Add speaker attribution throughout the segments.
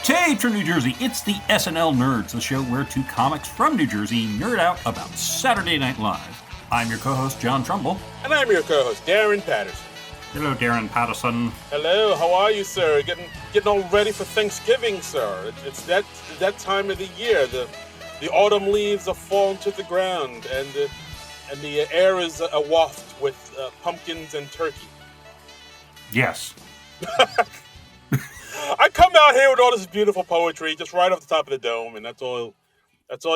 Speaker 1: Hey, from New Jersey, it's the SNL Nerds, the show where two comics from New Jersey nerd out about Saturday Night Live. I'm your co-host, John Trumbull.
Speaker 2: And I'm your co-host, Darren Patterson.
Speaker 1: Hello, Darren Patterson.
Speaker 2: Hello, how are you, sir? Getting all ready for Thanksgiving, sir. It's that time of the year. The autumn leaves are falling to the ground, and the air is awaft with pumpkins and turkey.
Speaker 1: Yes.
Speaker 2: I come out here with all this beautiful poetry, just right off the top of the dome, and that's all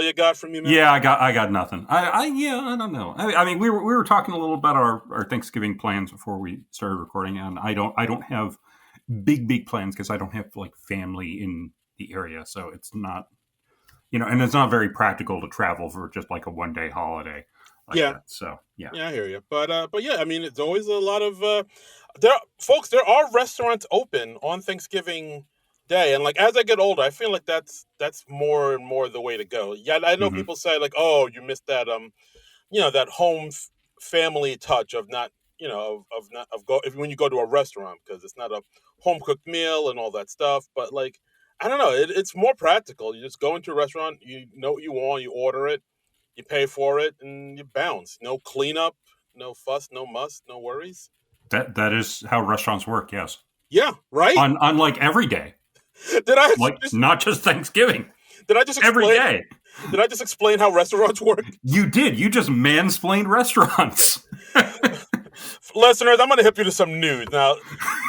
Speaker 2: you got from me, man?
Speaker 1: Yeah, I got nothing. I don't know. I mean, we were talking a little about our Thanksgiving plans before we started recording, and I don't have big plans because I don't have like family in the area, so it's not, and it's not very practical to travel for just like a 1-day holiday. Like
Speaker 2: Yeah.
Speaker 1: that. So yeah,
Speaker 2: I hear you. But yeah, I mean, it's always a lot of there are restaurants open on Thanksgiving Day, and like as I get older, I feel like that's more and more the way to go. Yeah, I know people say like, oh, you missed that that home family touch of not of go when you go to a restaurant because it's not a home cooked meal and all that stuff. But like, I don't know, it's more practical. You just go into a restaurant, you know what you want, you order it. You pay for it and you bounce. No cleanup, no fuss, no muss, no worries.
Speaker 1: that is how restaurants work. Yes.
Speaker 2: Yeah, right.
Speaker 1: On like every day.
Speaker 2: Did I
Speaker 1: not just Thanksgiving?
Speaker 2: Did I just explain,
Speaker 1: every day?
Speaker 2: Did I just explain how restaurants work?
Speaker 1: You did. You just mansplained restaurants.
Speaker 2: Listeners, I'm going to hip you to some news. Now,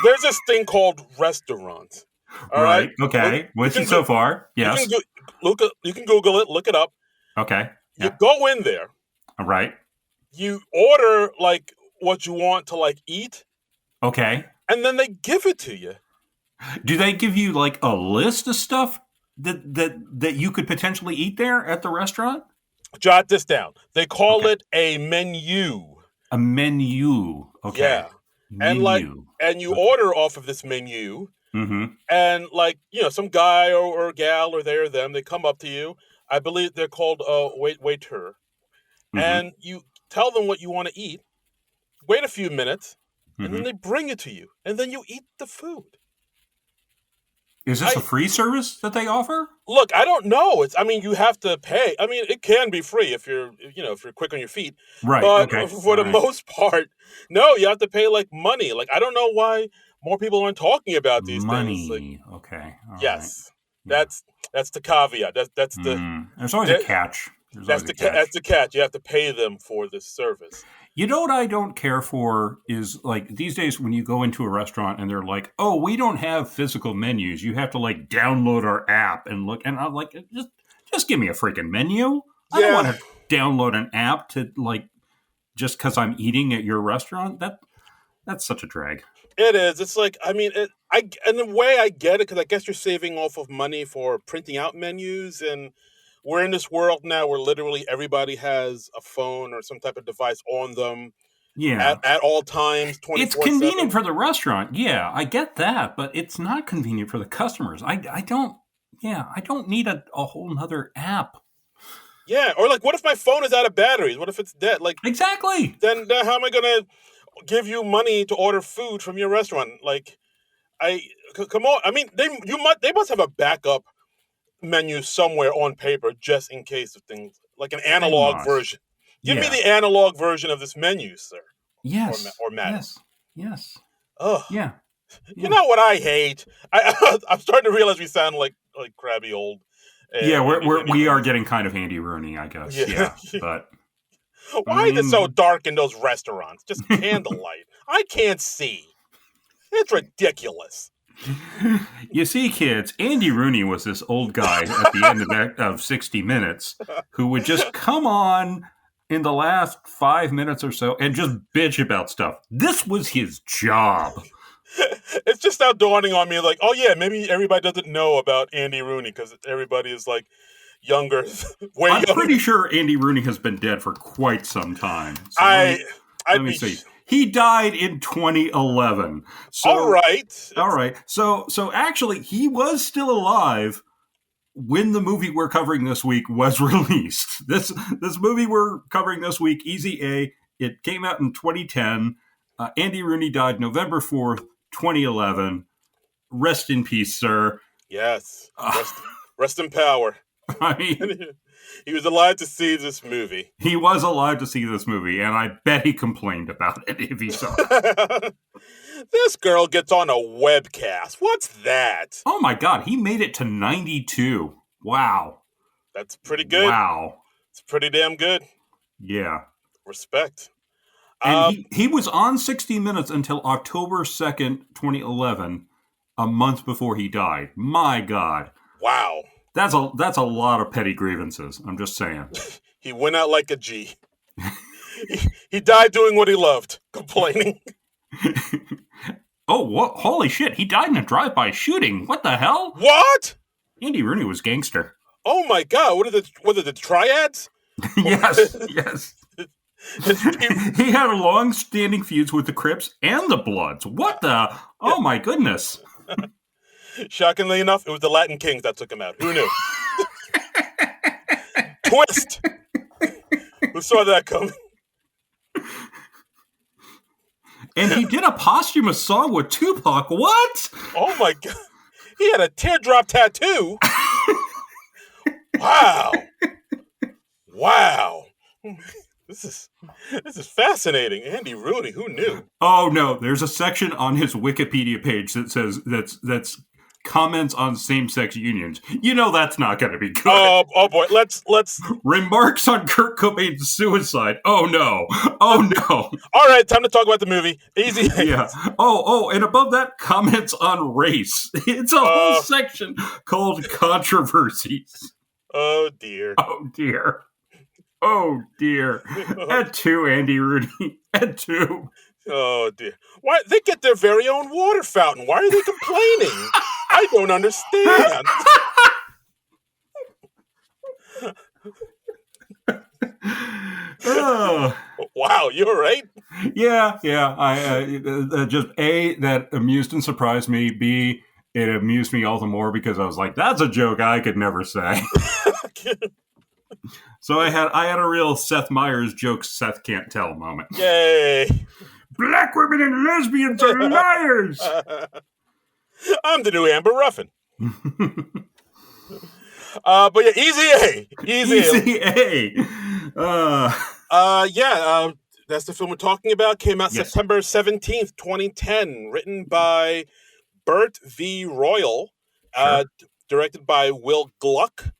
Speaker 2: there's this thing called restaurants. All right.
Speaker 1: Okay. With you so far. Yes.
Speaker 2: You can Google it. Look it up.
Speaker 1: Okay.
Speaker 2: You go in there.
Speaker 1: All right.
Speaker 2: You order like what you want to like eat.
Speaker 1: Okay.
Speaker 2: And then they give it to you.
Speaker 1: Do they give you like a list of stuff that you could potentially eat there at the restaurant?
Speaker 2: Jot this down. They call it a menu.
Speaker 1: A menu. Okay.
Speaker 2: Yeah.
Speaker 1: Menu.
Speaker 2: And you order off of this menu.
Speaker 1: Mm-hmm.
Speaker 2: And like, some guy or gal or they or them, they come up to you. I believe they're called waiter. Mm-hmm. And you tell them what you want to eat. Wait a few minutes. And then they bring it to you. And then you eat the food.
Speaker 1: Is this a free service that they offer?
Speaker 2: Look, I don't know. You have to pay. I mean, it can be free if you're quick on your feet.
Speaker 1: Right.
Speaker 2: But for the most part, no, you have to pay like money. Like, I don't know why more people aren't talking about these things.
Speaker 1: Money. Okay. All
Speaker 2: yes.
Speaker 1: Right.
Speaker 2: That's the caveat. That's the.
Speaker 1: There's always a catch.
Speaker 2: That's the catch. You have to pay them for this service.
Speaker 1: You know what I don't care for is like these days when you go into a restaurant and they're like, "Oh, we don't have physical menus. You have to like download our app and look." And I'm like, just give me a freaking menu. I don't want to download an app to like just because I'm eating at your restaurant. That's such a drag.
Speaker 2: It is. It's like, I mean, in a way I get it because I guess you're saving off of money for printing out menus, and we're in this world now where literally everybody has a phone or some type of device on them.
Speaker 1: Yeah.
Speaker 2: At all times, 24/7.
Speaker 1: It's convenient for the restaurant. Yeah, I get that, but it's not convenient for the customers. I don't need a whole nother app.
Speaker 2: Yeah, or like, what if my phone is out of batteries? What if it's dead? Like,
Speaker 1: exactly.
Speaker 2: Then how am I going to give you money to order food from your restaurant? Like, come on. I mean, they must have a backup menu somewhere on paper just in case of things, like an analog version. Give me the analog version of this menu, sir.
Speaker 1: Yes.
Speaker 2: Or madam.
Speaker 1: Yes.
Speaker 2: Oh.
Speaker 1: Yeah.
Speaker 2: You know what I hate? I'm starting to realize we sound like crabby old.
Speaker 1: We are getting kind of Andy Rooney, I guess. Yeah. But
Speaker 2: why is it so dark in those restaurants? Just candlelight. I can't see. It's ridiculous.
Speaker 1: You see, kids, Andy Rooney was this old guy at the end of 60 Minutes who would just come on in the last 5 minutes or so and just bitch about stuff. This was his job.
Speaker 2: It's just now dawning on me like, oh yeah, maybe everybody doesn't know about Andy Rooney because everybody is like younger.
Speaker 1: I'm pretty sure Andy Rooney has been dead for quite some time. So let me see. He died in 2011. So,
Speaker 2: all right.
Speaker 1: So actually, he was still alive when the movie we're covering this week was released. This movie we're covering this week, Easy A, it came out in 2010. Andy Rooney died November 4th, 2011. Rest in peace, sir.
Speaker 2: Yes. Rest in power.
Speaker 1: I mean,
Speaker 2: He was alive to see this movie.
Speaker 1: he was alive to see this movie, and I bet he complained about it if he saw it.
Speaker 2: This girl gets on a webcast. What's that?
Speaker 1: Oh my God, he made it to 92. Wow.
Speaker 2: That's pretty good.
Speaker 1: Wow.
Speaker 2: It's pretty damn good.
Speaker 1: Yeah.
Speaker 2: Respect.
Speaker 1: And he was on 60 Minutes until October 2nd, 2011, a month before he died. My God.
Speaker 2: Wow.
Speaker 1: That's a lot of petty grievances. I'm just saying.
Speaker 2: He went out like a G. he died doing what he loved, complaining.
Speaker 1: Oh, what? Holy shit. He died in a drive-by shooting. What the hell?
Speaker 2: What?
Speaker 1: Andy Rooney was gangster.
Speaker 2: Oh my God. What are the triads?
Speaker 1: Yes. He had long-standing feuds with the Crips and the Bloods. What the? Oh my goodness.
Speaker 2: Shockingly enough, it was the Latin Kings that took him out. Who knew? Twist! Who saw that coming?
Speaker 1: And he did a posthumous song with Tupac. What?
Speaker 2: Oh my God. He had a teardrop tattoo. Wow. This is fascinating. Andy Rooney, who knew?
Speaker 1: Oh no, there's a section on his Wikipedia page that says that's comments on same-sex unions. You know that's not going to be good.
Speaker 2: Oh boy, let's
Speaker 1: remarks on Kurt Cobain's suicide. Oh no.
Speaker 2: All right, time to talk about the movie. Easy.
Speaker 1: Yeah. Oh, and above that, comments on race. It's a whole section called controversies.
Speaker 2: Oh dear.
Speaker 1: At 2, Andy Rooney. At 2.
Speaker 2: Oh dear. Why they get their very own water fountain? Why are they complaining? I don't understand. Wow, you're right.
Speaker 1: Yeah. I just A, that amused and surprised me. B, it amused me all the more because I was like, that's a joke I could never say. So I had a real Seth Meyers joke Seth can't tell moment.
Speaker 2: Yay!
Speaker 1: Black women and lesbians are liars.
Speaker 2: I'm the new Amber Ruffin. But yeah, Easy A. That's the film we're talking about. Came out September 17th, 2010. Written by Bert V. Royal.
Speaker 1: Sure.
Speaker 2: Directed by Will Gluck.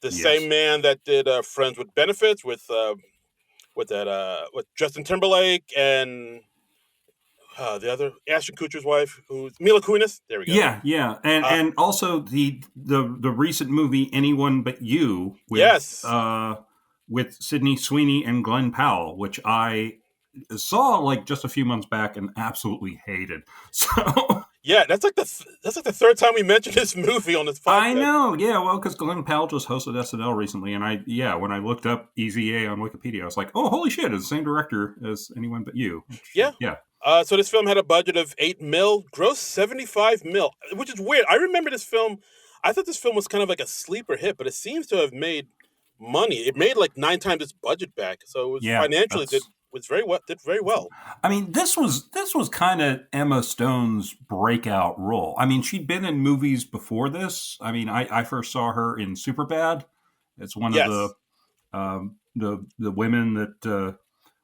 Speaker 2: The same man that did Friends with Benefits with Justin Timberlake and the other Ashton Kutcher's wife, who's Mila Kunis. There we go.
Speaker 1: Yeah, and also the recent movie Anyone But You with Sydney Sweeney and Glenn Powell, which I saw like just a few months back and absolutely hated. So
Speaker 2: yeah, that's like the third time we mentioned this movie on this podcast.
Speaker 1: I know, yeah, well, because Glenn Powell just hosted SNL recently, and when I looked up Easy A on Wikipedia, I was like, oh, holy shit, it's the same director as Anyone But You.
Speaker 2: Yeah. So this film had a budget of $8 million, gross $75 million, which is weird. I remember this film. I thought this film was kind of like a sleeper hit, but it seems to have made money. It made like 9 times its budget back, so it was financially did very well.
Speaker 1: I mean, this was kind of Emma Stone's breakout role. I mean, she'd been in movies before this. I mean, I first saw her in Superbad. It's one of the women that the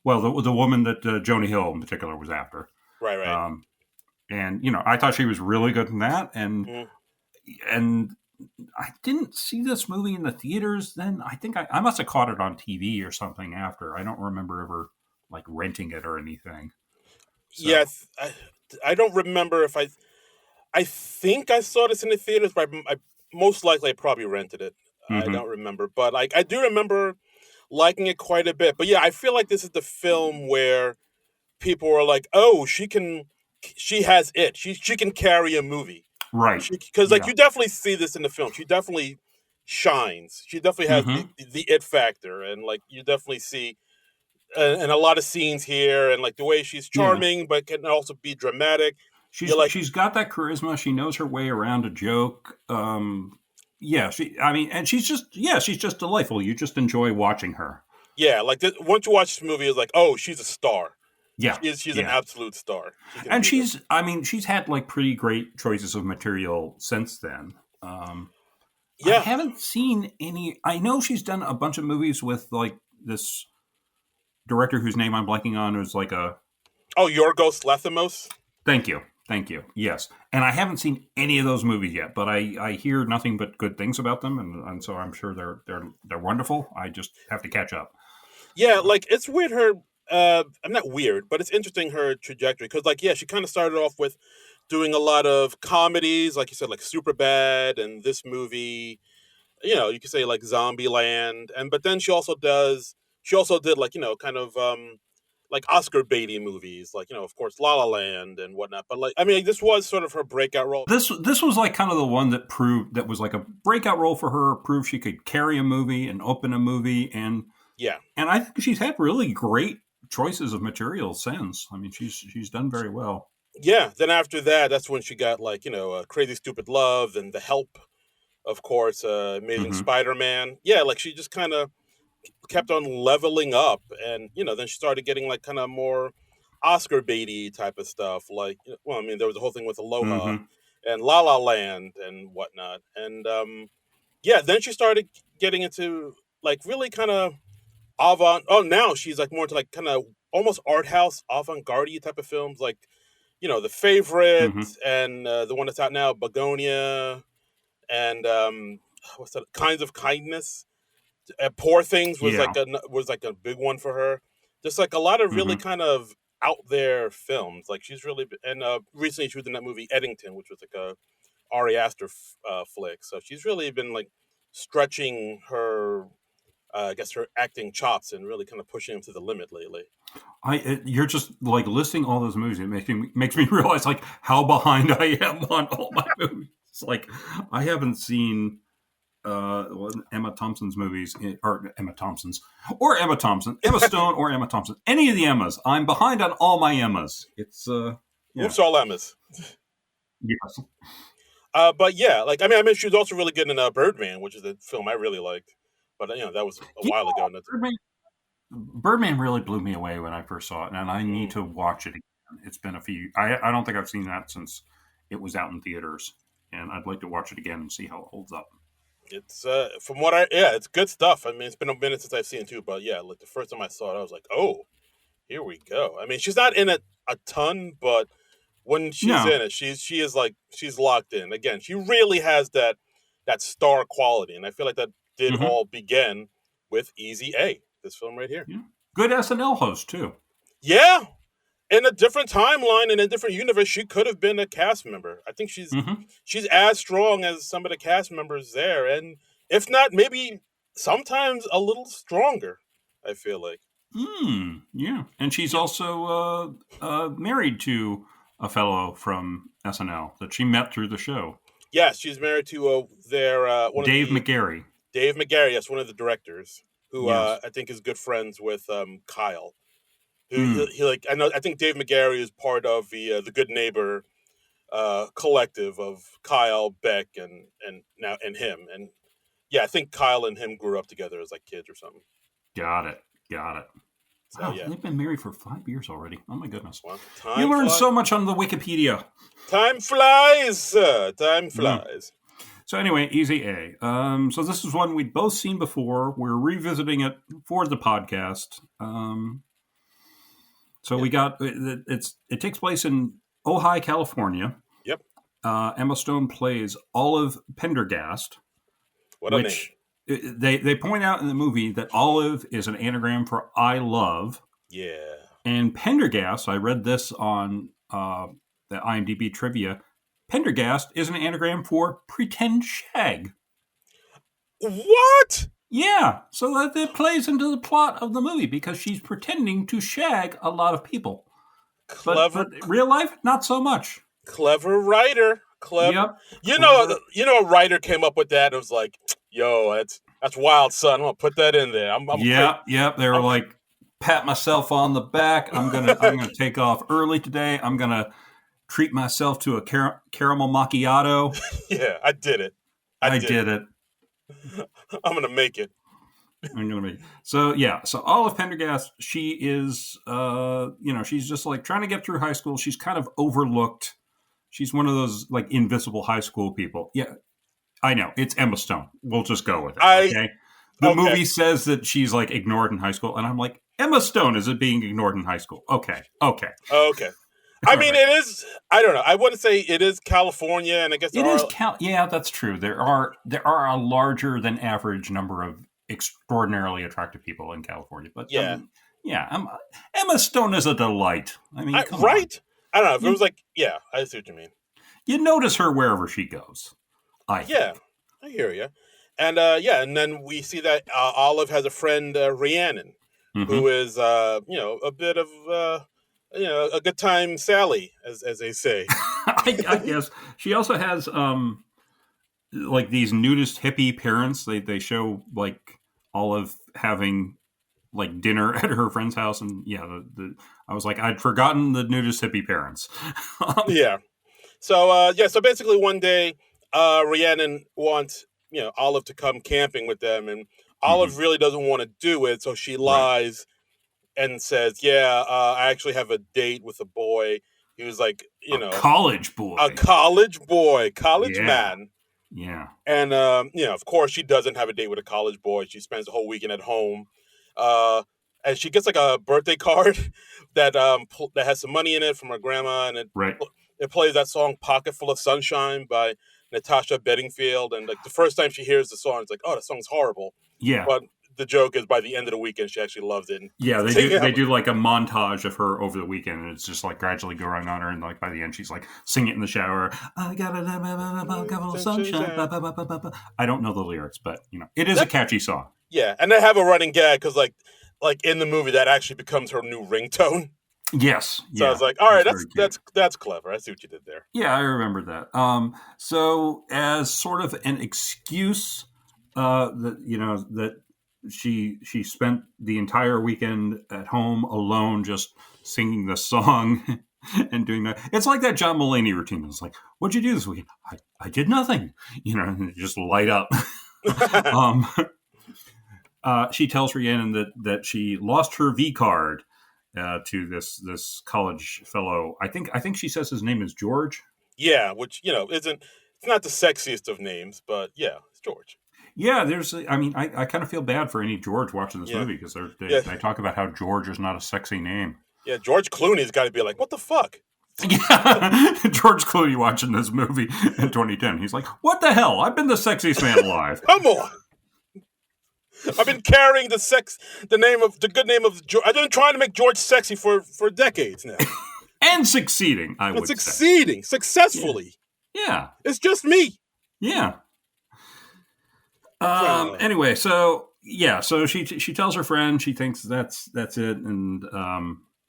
Speaker 1: woman that Joni Hill in particular was after.
Speaker 2: Right.
Speaker 1: And I thought she was really good in that, and I didn't see this movie in the theaters then. I think I must have caught it on TV or something after. I don't remember ever like renting it or anything. So.
Speaker 2: Yeah, I don't remember if I think I saw this in the theaters, but I most likely I probably rented it. Mm-hmm. I don't remember, but like I do remember liking it quite a bit. But yeah, I feel like this is the film where people are like, "Oh, she has it. She can carry a movie."
Speaker 1: Right.
Speaker 2: Because you definitely see this in the film. She definitely shines. She definitely has the it factor, and like you definitely see and a lot of scenes here, and like the way she's charming, but can also be dramatic.
Speaker 1: She's got that charisma. She knows her way around a joke. She's just delightful. You just enjoy watching her.
Speaker 2: Yeah, like once you watch this movie, it's like, oh, she's a star.
Speaker 1: Yeah,
Speaker 2: she's an absolute star.
Speaker 1: And she's had like pretty great choices of material since then. I
Speaker 2: Yeah.
Speaker 1: haven't seen any. I know she's done a bunch of movies with like this director whose name I'm blanking on, who's like a.
Speaker 2: Oh, Yorgos Lanthimos.
Speaker 1: Thank you. Thank you. Yes. And I haven't seen any of those movies yet, but I hear nothing but good things about them, and so I'm sure they're wonderful. I just have to catch up.
Speaker 2: Yeah, like it's weird her I'm not weird, but it's interesting her trajectory cuz like yeah, she kind of started off with doing a lot of comedies like you said like Superbad and this movie, you know, you could say like Zombieland and but then she also did like, you know, kind of like Oscar baity movies, like, you know, of course La La Land and whatnot. But like I mean this was sort of her breakout role.
Speaker 1: This was like kind of the one that proved that was like a breakout role for her. Proved she could carry a movie and open a movie,
Speaker 2: Yeah.
Speaker 1: and I think she's had really great choices of material since. I mean, she's done very well.
Speaker 2: Yeah, then after that, that's when she got like, you know, Crazy Stupid Love and The Help, of course, Amazing
Speaker 1: Mm-hmm.
Speaker 2: Spider-Man. Yeah, like she just kind of kept on leveling up and, you know, then she started getting like kind of more Oscar baity type of stuff like well, I mean, there was a whole thing with Aloha
Speaker 1: Mm-hmm.
Speaker 2: and La La Land and whatnot. And yeah, then she started getting into like really kind of avant oh now she's like more into like kind of almost art house avant-garde type of films like you know, The Favorite
Speaker 1: Mm-hmm.
Speaker 2: and the one that's out now, Begonia, and what's that? Kinds of Kindness. Poor Things
Speaker 1: Yeah.
Speaker 2: was like a big one for her. Just like a lot of really
Speaker 1: Mm-hmm.
Speaker 2: kind of out there films. Like she's really and recently she was in that movie Eddington, which was like a Ari Aster flick. So she's really been like stretching her, I guess her acting chops and really kind of pushing them to the limit lately.
Speaker 1: You're just like listing all those movies. It makes me realize like how behind I am on all my movies. It's like I haven't seen Emma Thompson's movies, or Emma Thompson's, or Emma Thompson, Emma Stone, or Emma Thompson. Any of the Emmas. I'm behind on all my Emmas. It's yeah,
Speaker 2: Oops, all Emmas.
Speaker 1: yes,
Speaker 2: But yeah, like I mean, she was also really good in Birdman, which is a film I really liked. But you know, that was a
Speaker 1: yeah.
Speaker 2: while ago. And
Speaker 1: Birdman, Birdman really blew me away when I first saw it, and I need
Speaker 2: mm,
Speaker 1: to watch it again. It's been a few. I don't think I've seen that since it was out in theaters, and I'd like to watch it again and see how it holds up.
Speaker 2: it's from what I yeah, it's good stuff. I mean, it's been a minute since I've seen it too, but yeah, like the first time I saw it, I was like, oh, here we go. I mean, she's not in it a ton, but when she's
Speaker 1: No.
Speaker 2: in it, she is like she's locked in. Again, she really has that star quality, and I feel like that did
Speaker 1: Mm-hmm.
Speaker 2: all begin with Easy A, this film right here.
Speaker 1: Yeah. Good SNL host too.
Speaker 2: Yeah, in a different timeline in a different universe, she could have been a cast member. I think
Speaker 1: Mm-hmm.
Speaker 2: she's as strong as some of the cast members there, and if not, maybe sometimes a little stronger. I feel like.
Speaker 1: Yeah, and she's
Speaker 2: Yeah.
Speaker 1: also married to a fellow from SNL that she met through the show,
Speaker 2: Yes, she's married to their one of
Speaker 1: Dave
Speaker 2: the
Speaker 1: McGarry.
Speaker 2: Dave McGarry, yes, one of the directors, who
Speaker 1: Yes.
Speaker 2: I think is good friends with Kyle.
Speaker 1: Mm.
Speaker 2: He like I think Dave McGarry is part of the Good Neighbor collective of Kyle, Beck, and now and him. And yeah, I think Kyle and him grew up together as like kids or something.
Speaker 1: Got it. Got it.
Speaker 2: So
Speaker 1: Wow,
Speaker 2: yeah,
Speaker 1: they've been married for 5 years already. Oh my goodness!
Speaker 2: well,
Speaker 1: You learn so much on the Wikipedia.
Speaker 2: time flies, time
Speaker 1: Mm.
Speaker 2: flies.
Speaker 1: So anyway, Easy A. So this is one we'd both seen before. We're revisiting it for the podcast. So
Speaker 2: Yeah,
Speaker 1: we got it takes place in Ojai, California.
Speaker 2: yep.
Speaker 1: Emma Stone plays Olive Pendergast,
Speaker 2: What a name.
Speaker 1: which they point out in the movie that Olive is an anagram for I love,
Speaker 2: Yeah.
Speaker 1: and Pendergast. I read this on the IMDb trivia. Pendergast is an anagram for pretend shag.
Speaker 2: What?
Speaker 1: Yeah, so that plays into the plot of the movie because she's pretending to shag a lot of people, but
Speaker 2: Clever,
Speaker 1: real life, not so much.
Speaker 2: clever writer. Clever.
Speaker 1: Yep, clever.
Speaker 2: A writer came up with that. It was like, yo, that's wild, son. I'm gonna put that in there. I'm great.
Speaker 1: Yep. They were
Speaker 2: I'm
Speaker 1: like, pat myself on the back. I'm gonna take off early today. I'm gonna treat myself to a caramel macchiato.
Speaker 2: yeah, I did it. I
Speaker 1: I
Speaker 2: did
Speaker 1: did
Speaker 2: it.
Speaker 1: it.
Speaker 2: I'm gonna make it.
Speaker 1: I'm gonna be so yeah. So Olive Pendergast, she is she's just like trying to get through high school. She's kind of overlooked. She's one of those like invisible high school people. Yeah, I know. It's Emma Stone. We'll just go with it.
Speaker 2: I
Speaker 1: Okay. The
Speaker 2: okay.
Speaker 1: movie says that she's like ignored in high school, and I'm like, Emma Stone isn't being ignored in high school. Okay. Okay.
Speaker 2: Okay. I
Speaker 1: All
Speaker 2: mean,
Speaker 1: right.
Speaker 2: it is. I don't know. I wouldn't say it is California, and I guess there
Speaker 1: It is
Speaker 2: are.
Speaker 1: Yeah, that's true. There are a larger than average number of extraordinarily attractive people in California, but
Speaker 2: Yeah.
Speaker 1: yeah, Emma Stone is a delight. I mean, come on.
Speaker 2: Right. I don't know if it
Speaker 1: You
Speaker 2: was like. Yeah, I see what you mean.
Speaker 1: you notice her wherever she goes. I
Speaker 2: Yeah,
Speaker 1: think.
Speaker 2: I hear you. And yeah, and then we see that Olive has a friend, Rhiannon, who
Speaker 1: Hmm.
Speaker 2: is a bit of a good time Sally, as they say.
Speaker 1: I guess she also has like these nudist hippie parents. They show like Olive having like dinner at her friend's house, and yeah, I was like, I'd forgotten the nudist hippie parents.
Speaker 2: Yeah. So so basically one day, Rhiannon wants Olive to come camping with them, and
Speaker 1: Hmm.
Speaker 2: Olive really doesn't want to do it, so she
Speaker 1: Right,
Speaker 2: lies and says, "Yeah, I actually have a date with a boy." He was like,
Speaker 1: a college
Speaker 2: a
Speaker 1: boy.
Speaker 2: college boy, college
Speaker 1: Yeah,
Speaker 2: man.
Speaker 1: yeah,
Speaker 2: And of course, she doesn't have a date with a college boy. She spends the whole weekend at home, uh, and she gets like a birthday card that has some money in it from her grandma, and
Speaker 1: right.
Speaker 2: it plays that song "Pocket Full of Sunshine" by Natasha Bedingfield. And like the first time she hears the song, it's like, "Oh, the song's horrible,"
Speaker 1: Yeah,
Speaker 2: but the joke is by the end of the weekend, she actually loves it and
Speaker 1: yeah. They
Speaker 2: singing
Speaker 1: do.
Speaker 2: out.
Speaker 1: They do like a montage of her over the weekend, and it's just like gradually growing on her, and like by the end, she's like singing it in the shower. I got a couple of sunshine. Ba, ba, ba, ba, ba, ba. I don't know the lyrics, but it is a
Speaker 2: That
Speaker 1: catchy song.
Speaker 2: Yeah, and they have a running gag because like in the movie that actually becomes her new ringtone.
Speaker 1: Yes,
Speaker 2: So I
Speaker 1: yeah,
Speaker 2: was like, all right,
Speaker 1: that's very cute.
Speaker 2: that's clever. I see what you did there.
Speaker 1: Yeah, I remember that. So as sort of an excuse, that that she spent the entire weekend at home alone, just singing the song and doing that. It's like that John Mulaney routine. It's like, what'd you do this weekend? I did nothing. And you just light up. um, she tells Rhiannon that she lost her V card to this college fellow. I think she says his name is George.
Speaker 2: Yeah, which isn't it's not the sexiest of names, but yeah, it's George.
Speaker 1: Yeah, I mean, I kind of feel bad for any George watching this
Speaker 2: Yeah,
Speaker 1: movie because
Speaker 2: yeah,
Speaker 1: they talk about how George is not a sexy name.
Speaker 2: yeah. George Clooney's got to be like, what the fuck?
Speaker 1: Yeah, George Clooney watching this movie in 2010. He's like, what the hell? I've been the sexiest man alive.
Speaker 2: Come on. I've been carrying the good name of George. I've been trying to make George sexy for decades now.
Speaker 1: And succeeding, I
Speaker 2: And
Speaker 1: would say.
Speaker 2: succeeding
Speaker 1: Yeah.
Speaker 2: successfully.
Speaker 1: Yeah.
Speaker 2: It's just me.
Speaker 1: Yeah.
Speaker 2: So,
Speaker 1: Anyway, so yeah, so she tells her friend she thinks that's it, and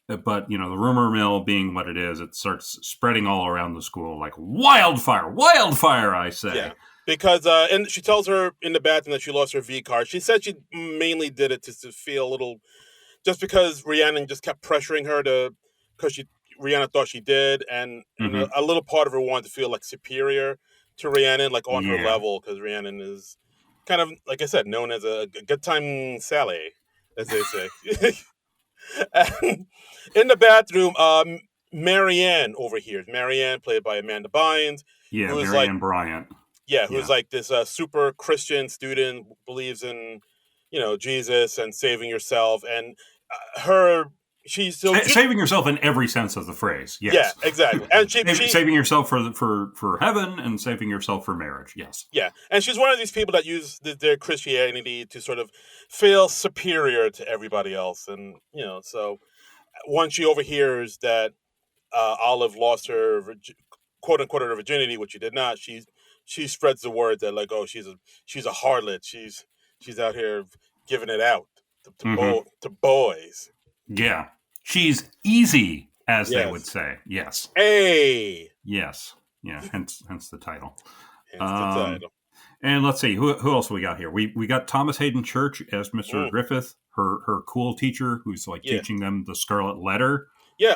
Speaker 1: but the rumor mill being what it is, it starts spreading all around the school like wildfire, wildfire. I say.
Speaker 2: yeah, because and she tells her in the bathroom that she lost her V card. She said she mainly did it to feel a little, just because Rhiannon just kept pressuring her to, because Rihanna thought she did, and
Speaker 1: Hmm.
Speaker 2: a little part of her wanted to feel like superior to Rhiannon, like on her
Speaker 1: Yeah.
Speaker 2: level, because Rhiannon is kind of, like I said, known as a good time Sally, as they say. And in the bathroom, Marianne overhears. Marianne, played by Amanda Bynes,
Speaker 1: Yeah,
Speaker 2: who is like,
Speaker 1: Marianne Bryant.
Speaker 2: yeah, who's
Speaker 1: Yeah.
Speaker 2: like this super Christian student, believes in Jesus and saving yourself, and her she's so
Speaker 1: Saving yourself in every sense of the phrase.
Speaker 2: yeah,
Speaker 1: Yes.
Speaker 2: exactly, and she
Speaker 1: Saving yourself for heaven and saving yourself for marriage. Yes.
Speaker 2: yeah, and she's one of these people that use their Christianity to sort of feel superior to everybody else, and so once she overhears that Olive lost her quote unquote her virginity, which she did not. She spreads the word that like, oh, she's a harlot. She's out here giving it out
Speaker 1: Hmm.
Speaker 2: to boys.
Speaker 1: Yeah. She's easy, as they would
Speaker 2: Yes.
Speaker 1: say. Yes.
Speaker 2: Hey,
Speaker 1: Yes. Yeah. Hence the title.
Speaker 2: hence the
Speaker 1: Um,
Speaker 2: title.
Speaker 1: and let's see who else we got here. We got Thomas Hayden Church as Mr.
Speaker 2: Mm,
Speaker 1: Griffith, her cool teacher who's like
Speaker 2: yeah,
Speaker 1: teaching them the Scarlet Letter.
Speaker 2: yeah.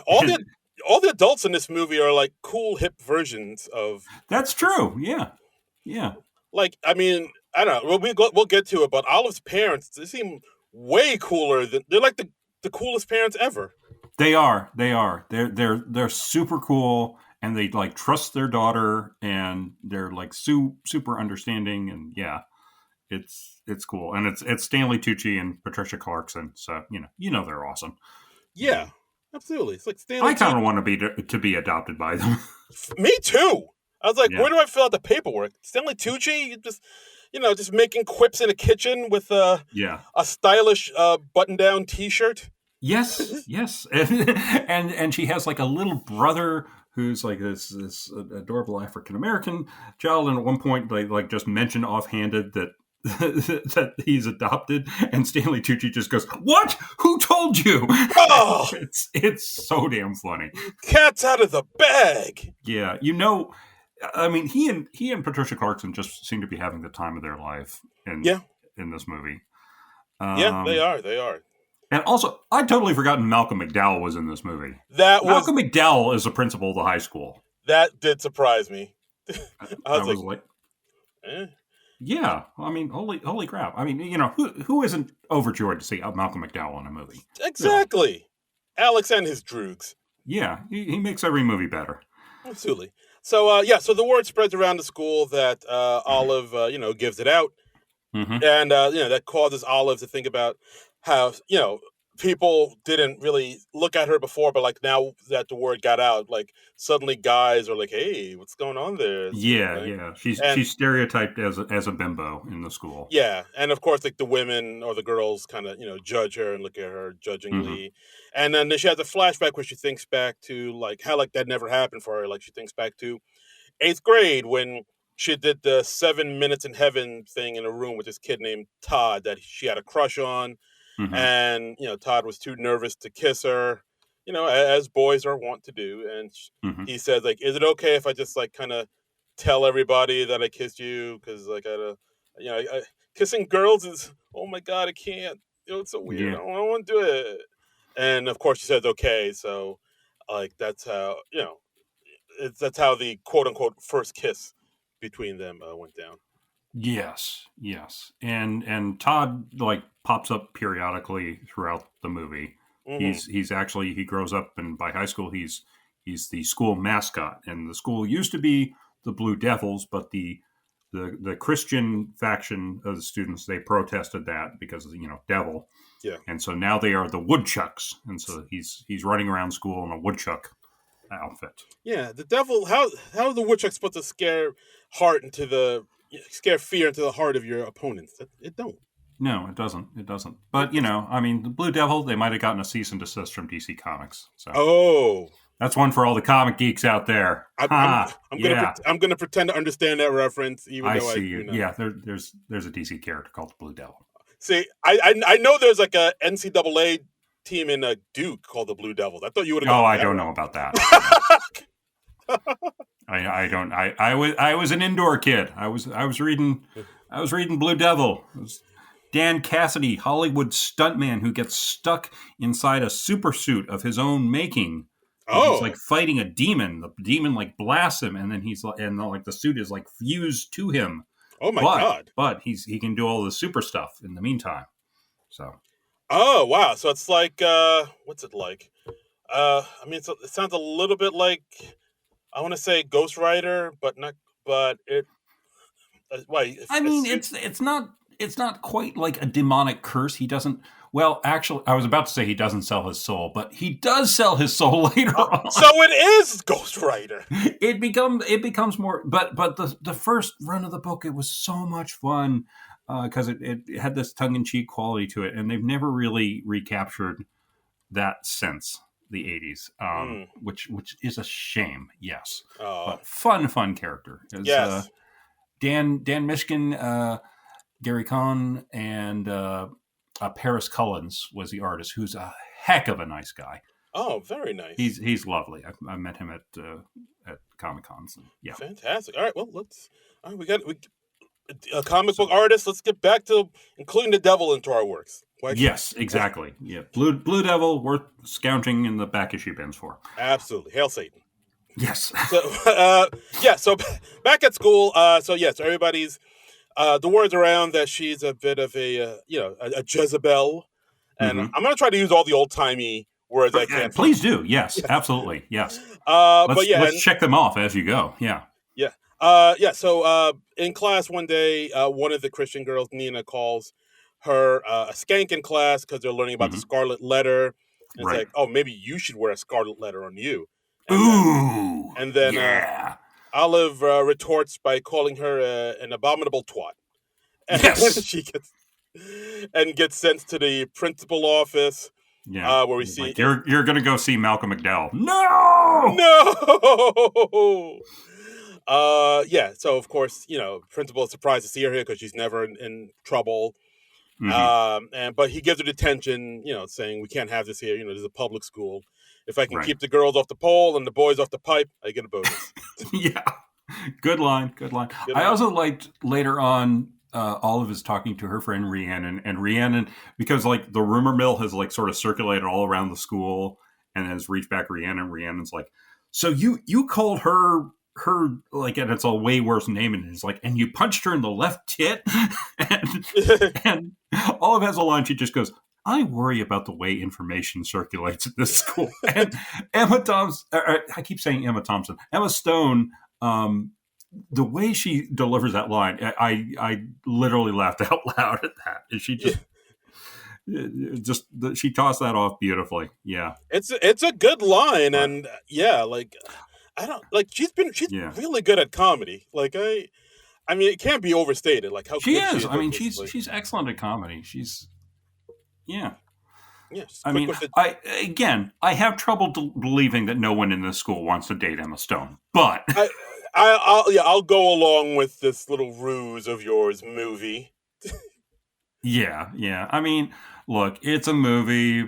Speaker 2: All the adults in this movie are like cool hip versions of,
Speaker 1: That's true. Yeah. Yeah.
Speaker 2: like, I mean, I don't know. We'll get to it, but Olive's parents, they seem way cooler than they're like the coolest parents ever.
Speaker 1: They are. They are. They're super cool, and they like trust their daughter, and they're like super understanding, and yeah, it's cool, and it's Stanley Tucci and Patricia Clarkson, so they're awesome.
Speaker 2: Yeah, absolutely. It's like Stanley
Speaker 1: I kind
Speaker 2: Tucci.
Speaker 1: of want to be adopted by them.
Speaker 2: Me too. I was like,
Speaker 1: Yeah.
Speaker 2: where do I fill out the paperwork? Stanley Tucci, just making quips in a kitchen with
Speaker 1: Yeah.
Speaker 2: a stylish button-down T-shirt.
Speaker 1: Yes, yes, and she has like a little brother who's like this adorable African American child, and at one point they like just mention offhanded that that he's adopted, and Stanley Tucci just goes, "What? Who told you?"
Speaker 2: Oh,
Speaker 1: It's so damn funny.
Speaker 2: cat's out of the bag.
Speaker 1: Yeah, I mean, he and Patricia Clarkson just seem to be having the time of their life
Speaker 2: Yeah,
Speaker 1: in this movie.
Speaker 2: yeah, they
Speaker 1: Um,
Speaker 2: are. They are.
Speaker 1: And also, I'd totally forgotten Malcolm McDowell was in this movie.
Speaker 2: That was
Speaker 1: Malcolm McDowell is the principal of the high school.
Speaker 2: that did surprise me. I
Speaker 1: I
Speaker 2: was
Speaker 1: was
Speaker 2: like,
Speaker 1: like,
Speaker 2: eh.
Speaker 1: yeah. I mean, holy crap. I mean, who isn't overjoyed to see Malcolm McDowell in a movie? Really?
Speaker 2: Exactly. Alex and his droogs.
Speaker 1: Yeah, he makes every movie better.
Speaker 2: Absolutely. So so the word spreads around the school that Olive, gives it out,
Speaker 1: Mm-hmm.
Speaker 2: and that causes Olive to think about how people didn't really look at her before, but like now that the word got out, like suddenly guys are like, "Hey, what's going on there?" Sort of
Speaker 1: Yeah,
Speaker 2: thing.
Speaker 1: yeah.
Speaker 2: And
Speaker 1: She's stereotyped as a bimbo in the school.
Speaker 2: yeah, and of course, like the women or the girls kind of judge her and look at her
Speaker 1: Mm-hmm.
Speaker 2: judgingly, and then she has a flashback where she thinks back to like how like that never happened for her. Like she thinks back to eighth grade when she did the 7 minutes in heaven thing in a room with this kid named Todd that she had a crush on,
Speaker 1: Mm-hmm.
Speaker 2: and Todd was too nervous to kiss her, as boys are wont to do, and
Speaker 1: Mm-hmm.
Speaker 2: he says like, "Is it okay if I just like kind of tell everybody that I kissed you? Because like kissing girls is, oh my god, I can't. It's so weird.
Speaker 1: Yeah.
Speaker 2: I don't want to do it." And of course, she says okay. So like that's how that's how the quote unquote first kiss between them went down.
Speaker 1: Yes, yes, and Todd like pops up periodically throughout the movie.
Speaker 2: Hmm.
Speaker 1: He grows up, and by high school he's the school mascot, and the school used to be the Blue Devils, but the Christian faction of the students, they protested that because of devil,
Speaker 2: Yeah.
Speaker 1: and so now they are the Woodchucks, and so he's running around school in a woodchuck outfit.
Speaker 2: Yeah, the devil. How the woodchuck supposed to scare fear into the heart of your opponents? It don't.
Speaker 1: No, it doesn't. It doesn't.
Speaker 2: It
Speaker 1: But
Speaker 2: doesn't.
Speaker 1: I mean, the Blue Devil, they might have gotten a cease and desist from DC Comics. So
Speaker 2: Oh,
Speaker 1: that's one for all the comic geeks out there.
Speaker 2: I, I'm
Speaker 1: Ha!
Speaker 2: I'm gonna
Speaker 1: Yeah,
Speaker 2: I'm gonna pretend to understand that reference, even
Speaker 1: I
Speaker 2: though I
Speaker 1: see
Speaker 2: do
Speaker 1: you.
Speaker 2: not.
Speaker 1: Yeah, there's a DC character called the Blue Devil.
Speaker 2: See, I know there's like a NCAA team in Duke called the Blue Devils. I thought you would have
Speaker 1: Oh,
Speaker 2: gotten
Speaker 1: I
Speaker 2: that
Speaker 1: don't know
Speaker 2: right.
Speaker 1: about that. No. I don't. I was an indoor kid. I was reading Blue Devil. It was Dan Cassidy, Hollywood stuntman who gets stuck inside a super suit of his own making, and he's like
Speaker 2: Oh,
Speaker 1: fighting a demon. The demon like blasts him, and then he's like, and like the suit is like fused to him.
Speaker 2: oh my
Speaker 1: But
Speaker 2: God.
Speaker 1: he can do all the super stuff in the meantime. So
Speaker 2: Oh wow. So it's like what's it like? I mean, it sounds a little bit like I want to say Ghost Rider, but not. But it. Why?
Speaker 1: I
Speaker 2: A
Speaker 1: mean,
Speaker 2: suit.
Speaker 1: it's not quite like a demonic curse. He doesn't. Well, actually, I was about to say he doesn't sell his soul, but he does sell his soul later
Speaker 2: So
Speaker 1: on.
Speaker 2: it is Ghost Rider.
Speaker 1: It becomes more, but the first run of the book, it was so much fun because it had this tongue in cheek quality to it, and they've never really recaptured that since the '80s,
Speaker 2: Mm.
Speaker 1: which is a shame. Yes,
Speaker 2: Oh
Speaker 1: but fun character is
Speaker 2: yes.
Speaker 1: Dan Mishkin, Gary Cohn, and Paris Cullens was the artist, who's a heck of a nice guy.
Speaker 2: Oh, very nice.
Speaker 1: He's lovely. I met him at Comic Cons. Yeah.
Speaker 2: Fantastic. All right. Well, let's. All right, we a comic book artist. Let's get back to including the devil into our works. Why can't-
Speaker 1: Yes, exactly. Yeah, Blue Devil, worth scouting in the back issue bins for.
Speaker 2: Absolutely. Hail Satan.
Speaker 1: Yes.
Speaker 2: So yeah. So back at school. So yes, everybody's. The word's around that she's a bit of a Jezebel, and
Speaker 1: Hmm.
Speaker 2: I'm gonna try to use all the old timey words I can't find.
Speaker 1: Please do. Yes, absolutely. Yes.
Speaker 2: But yeah,
Speaker 1: Let's
Speaker 2: and
Speaker 1: check them off as you go. Yeah.
Speaker 2: yeah, yeah. So in class one day, one of the Christian girls, Nina, calls her a skank in class because they're learning about the
Speaker 1: Hmm.
Speaker 2: Scarlet Letter, and it's
Speaker 1: Right.
Speaker 2: like, oh, maybe you should wear a Scarlet Letter on you, and then
Speaker 1: Ooh.
Speaker 2: and then
Speaker 1: Yeah.
Speaker 2: Olive retorts by calling her an abominable twat, and
Speaker 1: Yes.
Speaker 2: she gets sent to the principal office,
Speaker 1: Yeah.
Speaker 2: where we see
Speaker 1: Like you're gonna go see Malcolm McDowell. No.
Speaker 2: no. Yeah. So of course, principal is surprised to see her here because she's never in trouble.
Speaker 1: Hmm.
Speaker 2: But he gives her detention, saying we can't have this here. This is a public school. If I can
Speaker 1: Right.
Speaker 2: keep the girls off the pole and the boys off the pipe, I get a bonus.
Speaker 1: Yeah. Good line. Good line.
Speaker 2: Good
Speaker 1: I
Speaker 2: line.
Speaker 1: also liked later on. Olive is talking to her friend Rhiannon, and Rhiannon, because like the rumor mill has like sort of circulated all around the school, and has reached back Rhiannon. Rhiannon's like, so you called her like, and it's a way worse name, and it's like, and you punched her in the left tit, and and Olive has a line. She just goes, I worry about the way information circulates at this school. And Emma Thompson, I keep saying Emma Thompson, Emma Stone. The way she delivers that line, I literally laughed out loud at that. And she she tossed that off beautifully. Yeah,
Speaker 2: It's a good line,
Speaker 1: but
Speaker 2: and yeah, like I don't like she's
Speaker 1: yeah,
Speaker 2: really good at comedy. Like I mean, it can't be overstated. Like how
Speaker 1: she
Speaker 2: good she
Speaker 1: is.
Speaker 2: is
Speaker 1: I
Speaker 2: at
Speaker 1: mean,
Speaker 2: this. Like,
Speaker 1: she's excellent at comedy. She's yeah.
Speaker 2: yeah, she's
Speaker 1: I
Speaker 2: quick
Speaker 1: mean,
Speaker 2: with it.
Speaker 1: I have trouble believing that no one in this school wants to date Emma Stone, but
Speaker 2: I, I'll go along with this little ruse of yours, movie.
Speaker 1: yeah. I mean, look, it's a movie.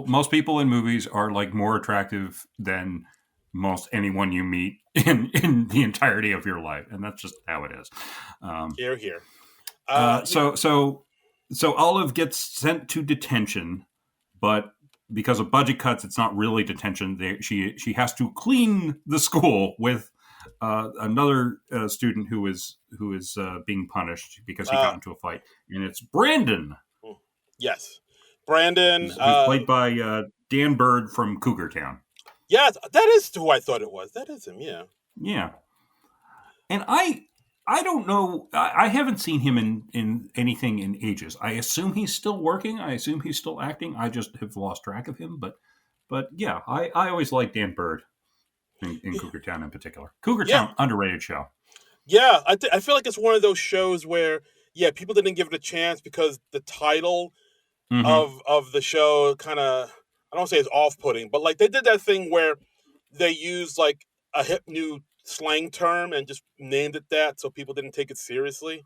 Speaker 1: Most people in movies are like more attractive than most anyone you meet in the entirety of your life, and that's just how it is. Um,
Speaker 2: Here, here.
Speaker 1: uh,
Speaker 2: Yeah,
Speaker 1: so so so Olive gets sent to detention, but because of budget cuts, it's not really detention. She has to clean the school with another student who is being punished because he got
Speaker 2: uh,
Speaker 1: into a fight, and it's Brandon,
Speaker 2: yes, Brandon.
Speaker 1: who's played by Dan Bird from Cougar Town.
Speaker 2: Yes, that is who I thought it was. That is him. Yeah.
Speaker 1: Yeah, and I don't know. I haven't seen him in anything in ages. I assume he's still working. I assume he's still acting. I just have lost track of him. But yeah, I always liked Dan Bird in Cougar Town in particular. Cougar
Speaker 2: Yeah,
Speaker 1: Town, underrated show.
Speaker 2: yeah. I feel like it's one of those shows where people didn't give it a chance because the title
Speaker 1: Hmm.
Speaker 2: of the show kind of, I don't say it's off putting, but like they did that thing where they used like a hip new slang term and just named it that so people didn't take it seriously.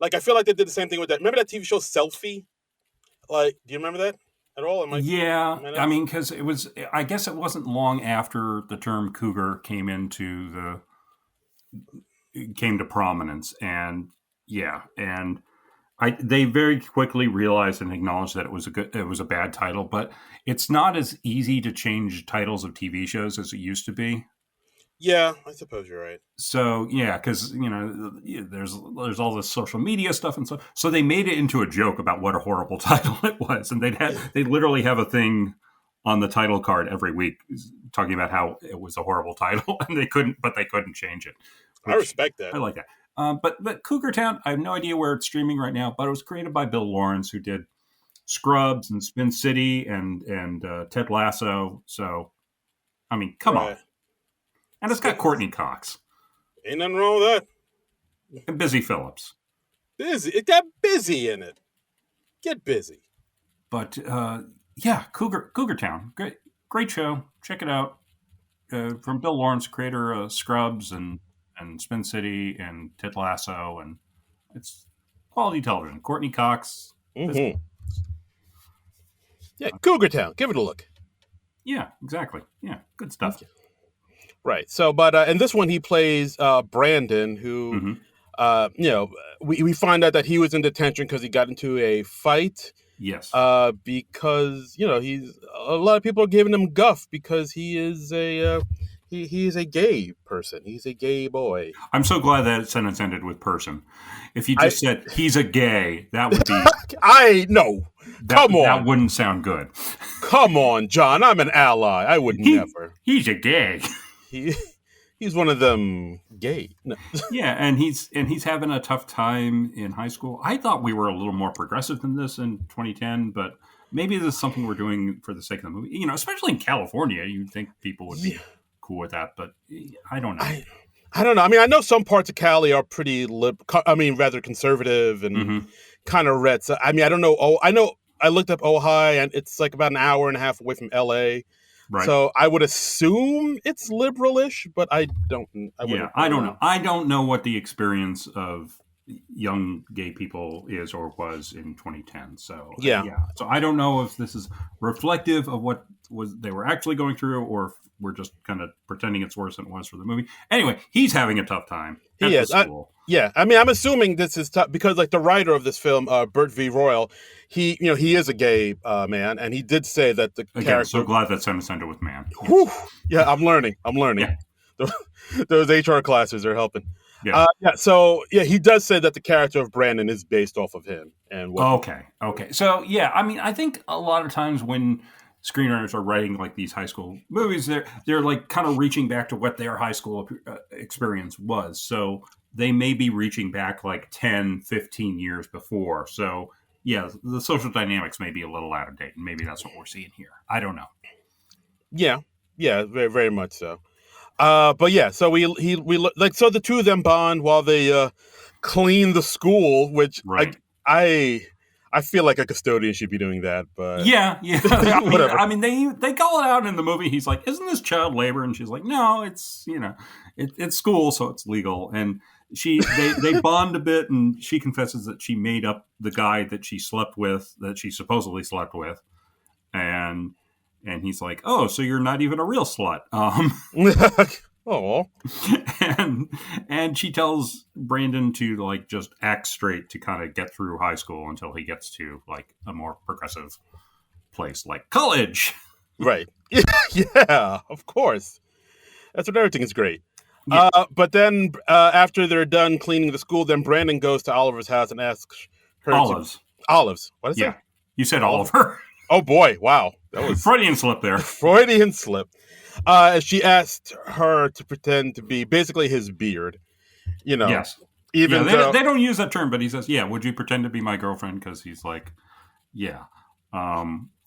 Speaker 2: Like I feel like they did the same thing with that. Remember that TV show Selfie? Like, do you remember that at all?
Speaker 1: Yeah,
Speaker 2: Am I
Speaker 1: I
Speaker 2: not?
Speaker 1: mean, because it was. I guess it wasn't long after the term cougar came to prominence, and yeah, and they very quickly realized and acknowledged that it was a bad title, but it's not as easy to change titles of TV shows as it used to be.
Speaker 2: Yeah, I suppose you're right.
Speaker 1: So yeah, because there's all this social media stuff and stuff. So they made it into a joke about what a horrible title it was, and they literally have a thing on the title card every week talking about how it was a horrible title, and they couldn't change it,
Speaker 2: I
Speaker 1: which
Speaker 2: respect that.
Speaker 1: I like that. But Cougar Town, I have no idea where it's streaming right now, but it was created by Bill Lawrence, who did Scrubs and Spin City and Ted Lasso. So I mean, come on,
Speaker 2: Right.
Speaker 1: and it's got Courtney Cox
Speaker 2: Ain't nothing wrong with that.
Speaker 1: and Busy Phillips.
Speaker 2: Busy. It got busy in it. Get busy.
Speaker 1: But yeah, Cougar Town, great show. Check it out. From Bill Lawrence, creator of Scrubs and Spin City and Ted Lasso, and it's quality television. Courtney Cox.
Speaker 2: Mm-hmm. Yeah, Cougar Town. Give it a look.
Speaker 1: Yeah, exactly. Yeah, good stuff.
Speaker 2: Okay. Right. So, but in this one, he plays Brandon, who,
Speaker 1: Hmm.
Speaker 2: we find out that he was in detention because he got into a fight.
Speaker 1: Yes.
Speaker 2: Because he's a lot of people are giving him guff because he is he's a gay person. He's a gay boy.
Speaker 1: I'm so glad that sentence ended with person. If you
Speaker 2: I
Speaker 1: just said he's a gay, that would be
Speaker 2: I no. Come
Speaker 1: that
Speaker 2: on.
Speaker 1: wouldn't sound good.
Speaker 2: Come on, John. I'm an ally. I would never.
Speaker 1: He's a gay.
Speaker 2: He he's one of them gay. No.
Speaker 1: Yeah, and he's having a tough time in high school. I thought we were a little more progressive than this in 2010, but maybe this is something we're doing for the sake of the movie. You know, especially in California, you'd think people would be cool with that, but I don't know.
Speaker 2: I don't know. I mean, I know some parts of Cali are pretty rather conservative and kind of red. So, I mean, I don't know. Oh, I know. I looked up Ojai, and it's like about an hour and a half away from LA.
Speaker 1: Right.
Speaker 2: So I would assume it's liberalish, but I don't.
Speaker 1: I don't know. I don't know what the experience of young gay people is or was in 2010. So So I don't know if this is reflective of what they were actually going through, or if we're just kind of pretending it's worse than it was for the movie. Anyway, he's having a tough time.
Speaker 2: He is. I mean, I'm assuming this is tough because, like, the writer of this film, Burt V. Royal, he is a gay man, and he did say that the character.
Speaker 1: So glad that sentence ended with man.
Speaker 2: Yes. Yeah, I'm learning. Yeah. Those HR classes are helping.
Speaker 1: Yeah.
Speaker 2: So he does say that the character of Brandon is based off of him. And
Speaker 1: okay. So I mean, I think a lot of times when screenwriters are writing like these high school movies, they're like kind of reaching back to what their high school experience was. So they may be reaching back like 10, 15 years before. So yeah, the social dynamics may be a little out of date, and maybe that's what we're seeing here. I don't know.
Speaker 2: Yeah, very, very much so. But yeah, so we so the two of them bond while they clean the school, which I feel like a custodian should be doing that, but
Speaker 1: yeah. I mean, they call it out in the movie. He's like, "Isn't this child labor?" And she's like, "No, it's it's school, so it's legal." And they bond a bit, and she confesses that she made up the guy that she supposedly slept with, and he's like, "Oh, so you're not even a real slut."
Speaker 2: Oh.
Speaker 1: And she tells Brandon to like just act straight to kind of get through high school until he gets to like a more progressive place like college.
Speaker 2: Right. Yeah, of course. That's when everything is great. Yeah. But then after they're done cleaning the school, then Brandon goes to Oliver's house and asks her
Speaker 1: Olives.
Speaker 2: What is that?
Speaker 1: You said Oliver.
Speaker 2: Oh boy, wow. That was
Speaker 1: Freudian slip there.
Speaker 2: Freudian slip. She asked her to pretend to be basically his beard.
Speaker 1: Yes.
Speaker 2: Even
Speaker 1: they don't use that term, but he says, "Yeah, would you pretend to be my girlfriend?" Because he's like, "Yeah."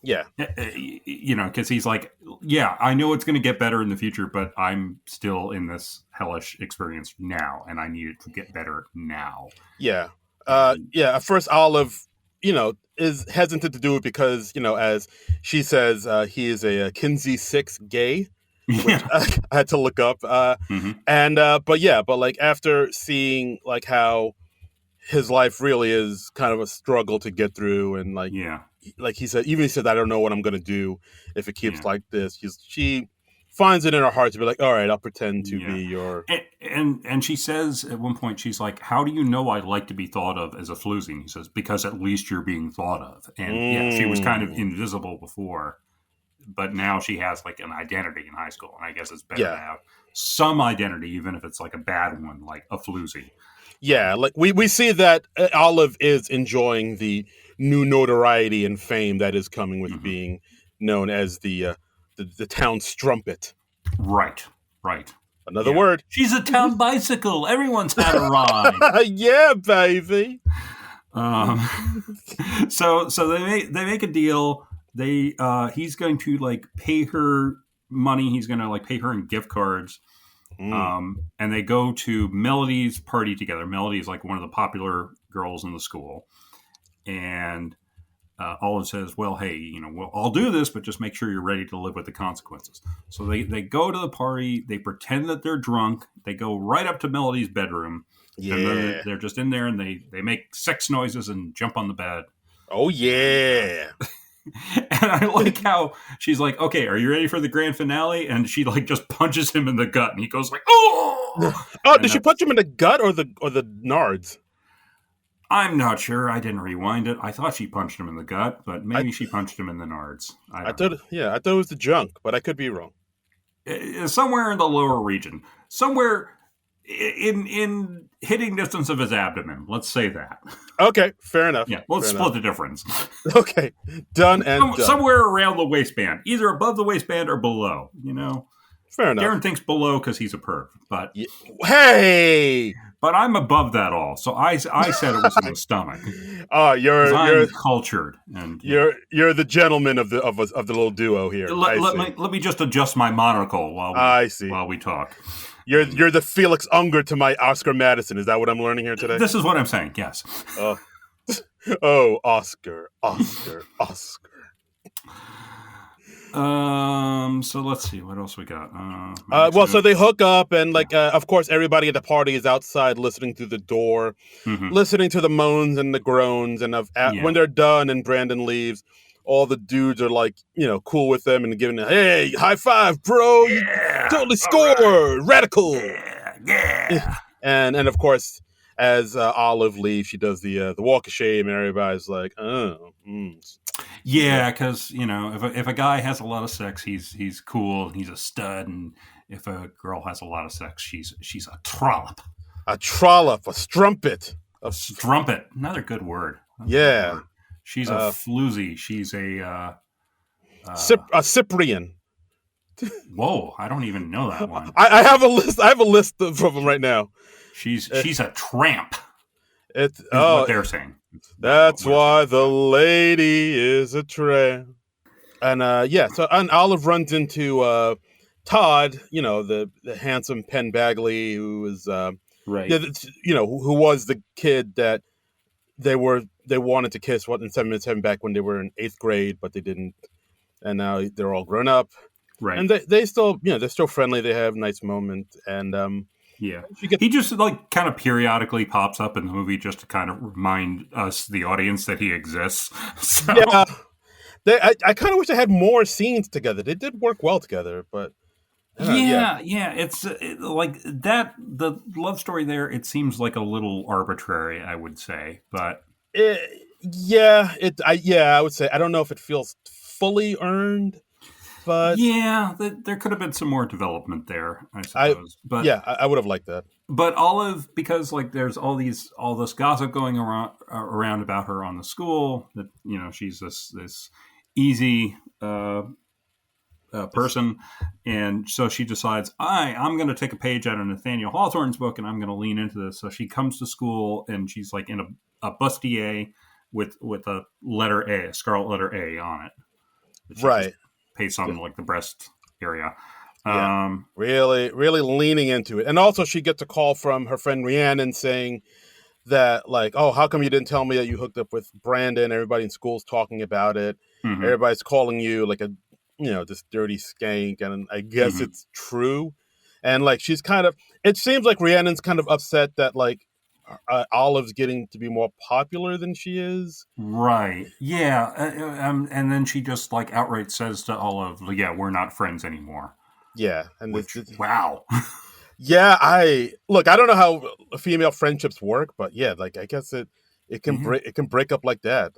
Speaker 1: Because he's like, "Yeah, I know it's going to get better in the future, but I'm still in this hellish experience now, and I need it to get better now."
Speaker 2: Yeah. At first, Olive, is hesitant to do it because, as she says, he is a Kinsey 6 gay, which I had to look up. But like after seeing like how his life really is kind of a struggle to get through, and like he said, "I don't know what I'm going to do if it keeps like this." She finds it in her heart to be like, "All right, I'll pretend to be your."
Speaker 1: And she says at one point, she's like, "How do you know I like to be thought of as a floozy?" And he says, "Because at least you're being thought of." And she was kind of invisible before, but now she has like an identity in high school, and I guess it's better to have some identity, even if it's like a bad one, like a floozy.
Speaker 2: Yeah, like we see that Olive is enjoying the new notoriety and fame that is coming with being known as the town strumpet.
Speaker 1: Right.
Speaker 2: Another word.
Speaker 1: She's a town bicycle. Everyone's had a ride.
Speaker 2: Yeah, baby.
Speaker 1: So they make a deal. He's going to like pay her money. He's going to like pay her in gift cards. And they go to Melody's party together. Melody is like one of the popular girls in the school. And Olive says, "Well, hey, I'll do this, but just make sure you're ready to live with the consequences." So they go to the party. They pretend that they're drunk. They go right up to Melody's bedroom. Yeah. And then they're just in there, and they make sex noises and jump on the bed.
Speaker 2: Oh, yeah.
Speaker 1: And I like how she's like, "Okay, are you ready for the grand finale?" And she like just punches him in the gut, and he goes like, "Oh!"
Speaker 2: Did she punch him in the gut or the nards?
Speaker 1: I'm not sure. I didn't rewind it. I thought she punched him in the gut, but maybe she punched him in the nards. I thought
Speaker 2: it was the junk, but I could be wrong.
Speaker 1: somewhere in the lower region, somewhere in hitting distance of his abdomen. Let's say that.
Speaker 2: Okay, fair enough.
Speaker 1: Yeah, let's split the difference.
Speaker 2: Okay, done and done.
Speaker 1: Somewhere around the waistband, either above the waistband or below.
Speaker 2: Fair enough.
Speaker 1: Darren thinks below because he's a perv, but
Speaker 2: hey,
Speaker 1: but I'm above that all. So I said it was in the stomach.
Speaker 2: You're
Speaker 1: cultured, and
Speaker 2: you're the gentleman of the little duo here.
Speaker 1: Let me just adjust my monocle while we talk.
Speaker 2: You're the Felix Unger to my Oscar Madison. Is that what I'm learning here today?
Speaker 1: This is what I'm saying. Yes.
Speaker 2: Oh, Oscar.
Speaker 1: So let's see what else we got.
Speaker 2: So they hook up, and of course, everybody at the party is outside listening through the door, listening to the moans and the groans. And when they're done, and Brandon leaves, all the dudes are cool with them and giving, hey, high five, bro!
Speaker 1: Yeah,
Speaker 2: you totally scored, right. Radical.
Speaker 1: Yeah.
Speaker 2: And of course, as Olive leaves, she does the walk of shame, and everybody's like, oh.
Speaker 1: Yeah, because if a guy has a lot of sex, he's cool, he's a stud, and if a girl has a lot of sex, she's a trollop,
Speaker 2: a strumpet,
Speaker 1: another good word.
Speaker 2: Yeah,
Speaker 1: she's a floozy. She's a
Speaker 2: Cyprian.
Speaker 1: Whoa, I don't even know that one.
Speaker 2: I have a list. I have a list of them right now.
Speaker 1: She's a tramp.
Speaker 2: It's
Speaker 1: what they're saying.
Speaker 2: That's why the lady is a tramp. And so Olive runs into Todd, the handsome Penn Bagley, who is
Speaker 1: right.
Speaker 2: Who was the kid that they wanted to kiss in 7 minutes heaven back when they were in 8th grade, but they didn't. And now they're all grown up.
Speaker 1: Right.
Speaker 2: And they still, they're still friendly. They have a nice moment. And
Speaker 1: yeah, he just kind of periodically pops up in the movie just to kind of remind us, the audience, that he exists. So.
Speaker 2: Yeah, I kind of wish they had more scenes together. They did work well together, but
Speaker 1: it's like that. The love story there, it seems like a little arbitrary, I would say, but
Speaker 2: I would say I don't know if it feels fully earned. But
Speaker 1: yeah, there could have been some more development there, I suppose.
Speaker 2: I would have liked that.
Speaker 1: But Olive, because there's all this gossip going around about her on the school, that she's this easy person, and so she decides, I'm going to take a page out of Nathaniel Hawthorne's book, and I'm going to lean into this. So she comes to school, and she's in a bustier with a letter A, a scarlet letter A on it.
Speaker 2: Right.
Speaker 1: Paste on the breast area.
Speaker 2: Really, really leaning into it. And also she gets a call from her friend Rhiannon saying that how come you didn't tell me that you hooked up with Brandon? Everybody in school's talking about it. Mm-hmm. Everybody's calling you this dirty skank. And I guess it's true. And she's it seems like Rhiannon's kind of upset that Olive's getting to be more popular than she is.
Speaker 1: Right. Yeah. And then she just outright says to Olive, yeah, we're not friends anymore.
Speaker 2: Yeah. And
Speaker 1: wow.
Speaker 2: Yeah. I don't know how female friendships work, but yeah, I guess it can break up like that.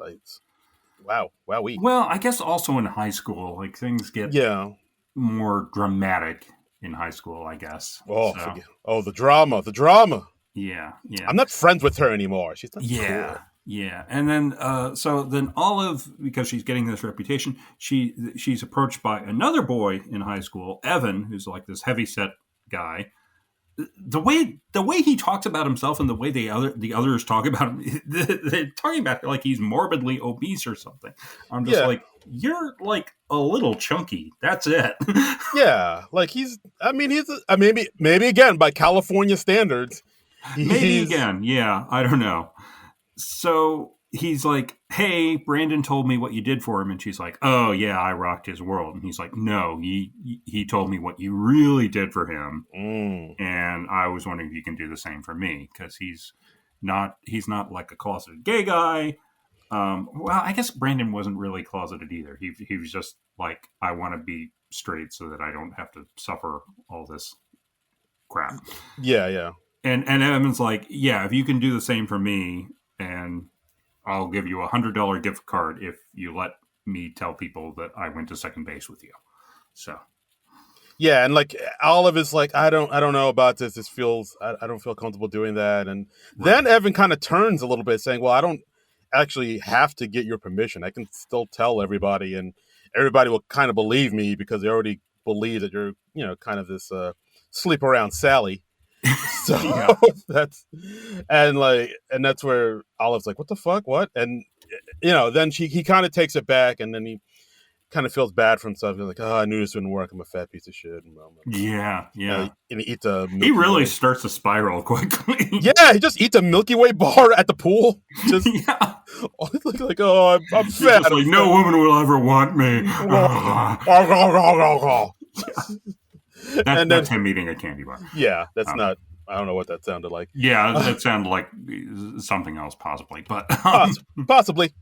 Speaker 2: Wow. Wowee.
Speaker 1: Well, I guess also in high school, things get more dramatic in high school, I guess.
Speaker 2: The drama.
Speaker 1: Yeah.
Speaker 2: I'm not friends with her anymore. She's not cool.
Speaker 1: Yeah. And then, so then Olive, because she's getting this reputation, she's approached by another boy in high school, Evan, who's this heavyset guy. The way he talks about himself and the way the others talk about him, they're talking about he's morbidly obese or something. I'm just you're a little chunky. That's it.
Speaker 2: Yeah, maybe again by California standards.
Speaker 1: Maybe again, yeah, I don't know. So he's hey, Brandon told me what you did for him, and she's oh yeah, I rocked his world. And he's no, he told me what you really did for him, and I was wondering if you can do the same for me, because he's not a closeted gay guy. Well, I guess Brandon wasn't really closeted either. He was just I want to be straight so that I don't have to suffer all this crap.
Speaker 2: Yeah.
Speaker 1: And Evan's yeah, if you can do the same for me, and I'll give you $100 gift card if you let me tell people that I went to second base with you. So,
Speaker 2: Yeah, and like Olive is like, I don't know about this. This feels, I don't feel comfortable doing that. And then
Speaker 1: Right.
Speaker 2: Evan kind of turns a little bit, saying, "Well, I don't actually have to get your permission. I can still tell everybody, and everybody will kind of believe me because they already believe that you're, kind of this sleep around Sally." So
Speaker 1: Yeah.
Speaker 2: that's and that's where Olive's like, "What the fuck? What?" And then he kind of takes it back, and then he kind of feels bad for himself. He's like, "Oh, I knew this wouldn't work. I'm a fat piece of shit." And,
Speaker 1: Yeah. Yeah.
Speaker 2: and he eats a
Speaker 1: He
Speaker 2: Milky
Speaker 1: really
Speaker 2: Way.
Speaker 1: starts to spiral quickly.
Speaker 2: Yeah, he just eats a Milky Way bar at the pool. Just
Speaker 1: Yeah.
Speaker 2: like, "Oh, I'm
Speaker 1: He's
Speaker 2: fat.
Speaker 1: just
Speaker 2: I'm
Speaker 1: like, no
Speaker 2: fat."
Speaker 1: woman will ever want me.
Speaker 2: And then,
Speaker 1: That's him eating a candy bar.
Speaker 2: yeah, that's
Speaker 1: Um,
Speaker 2: not. I don't know what that sounded like.
Speaker 1: yeah, that sounded like something else, possibly. But
Speaker 2: Possibly.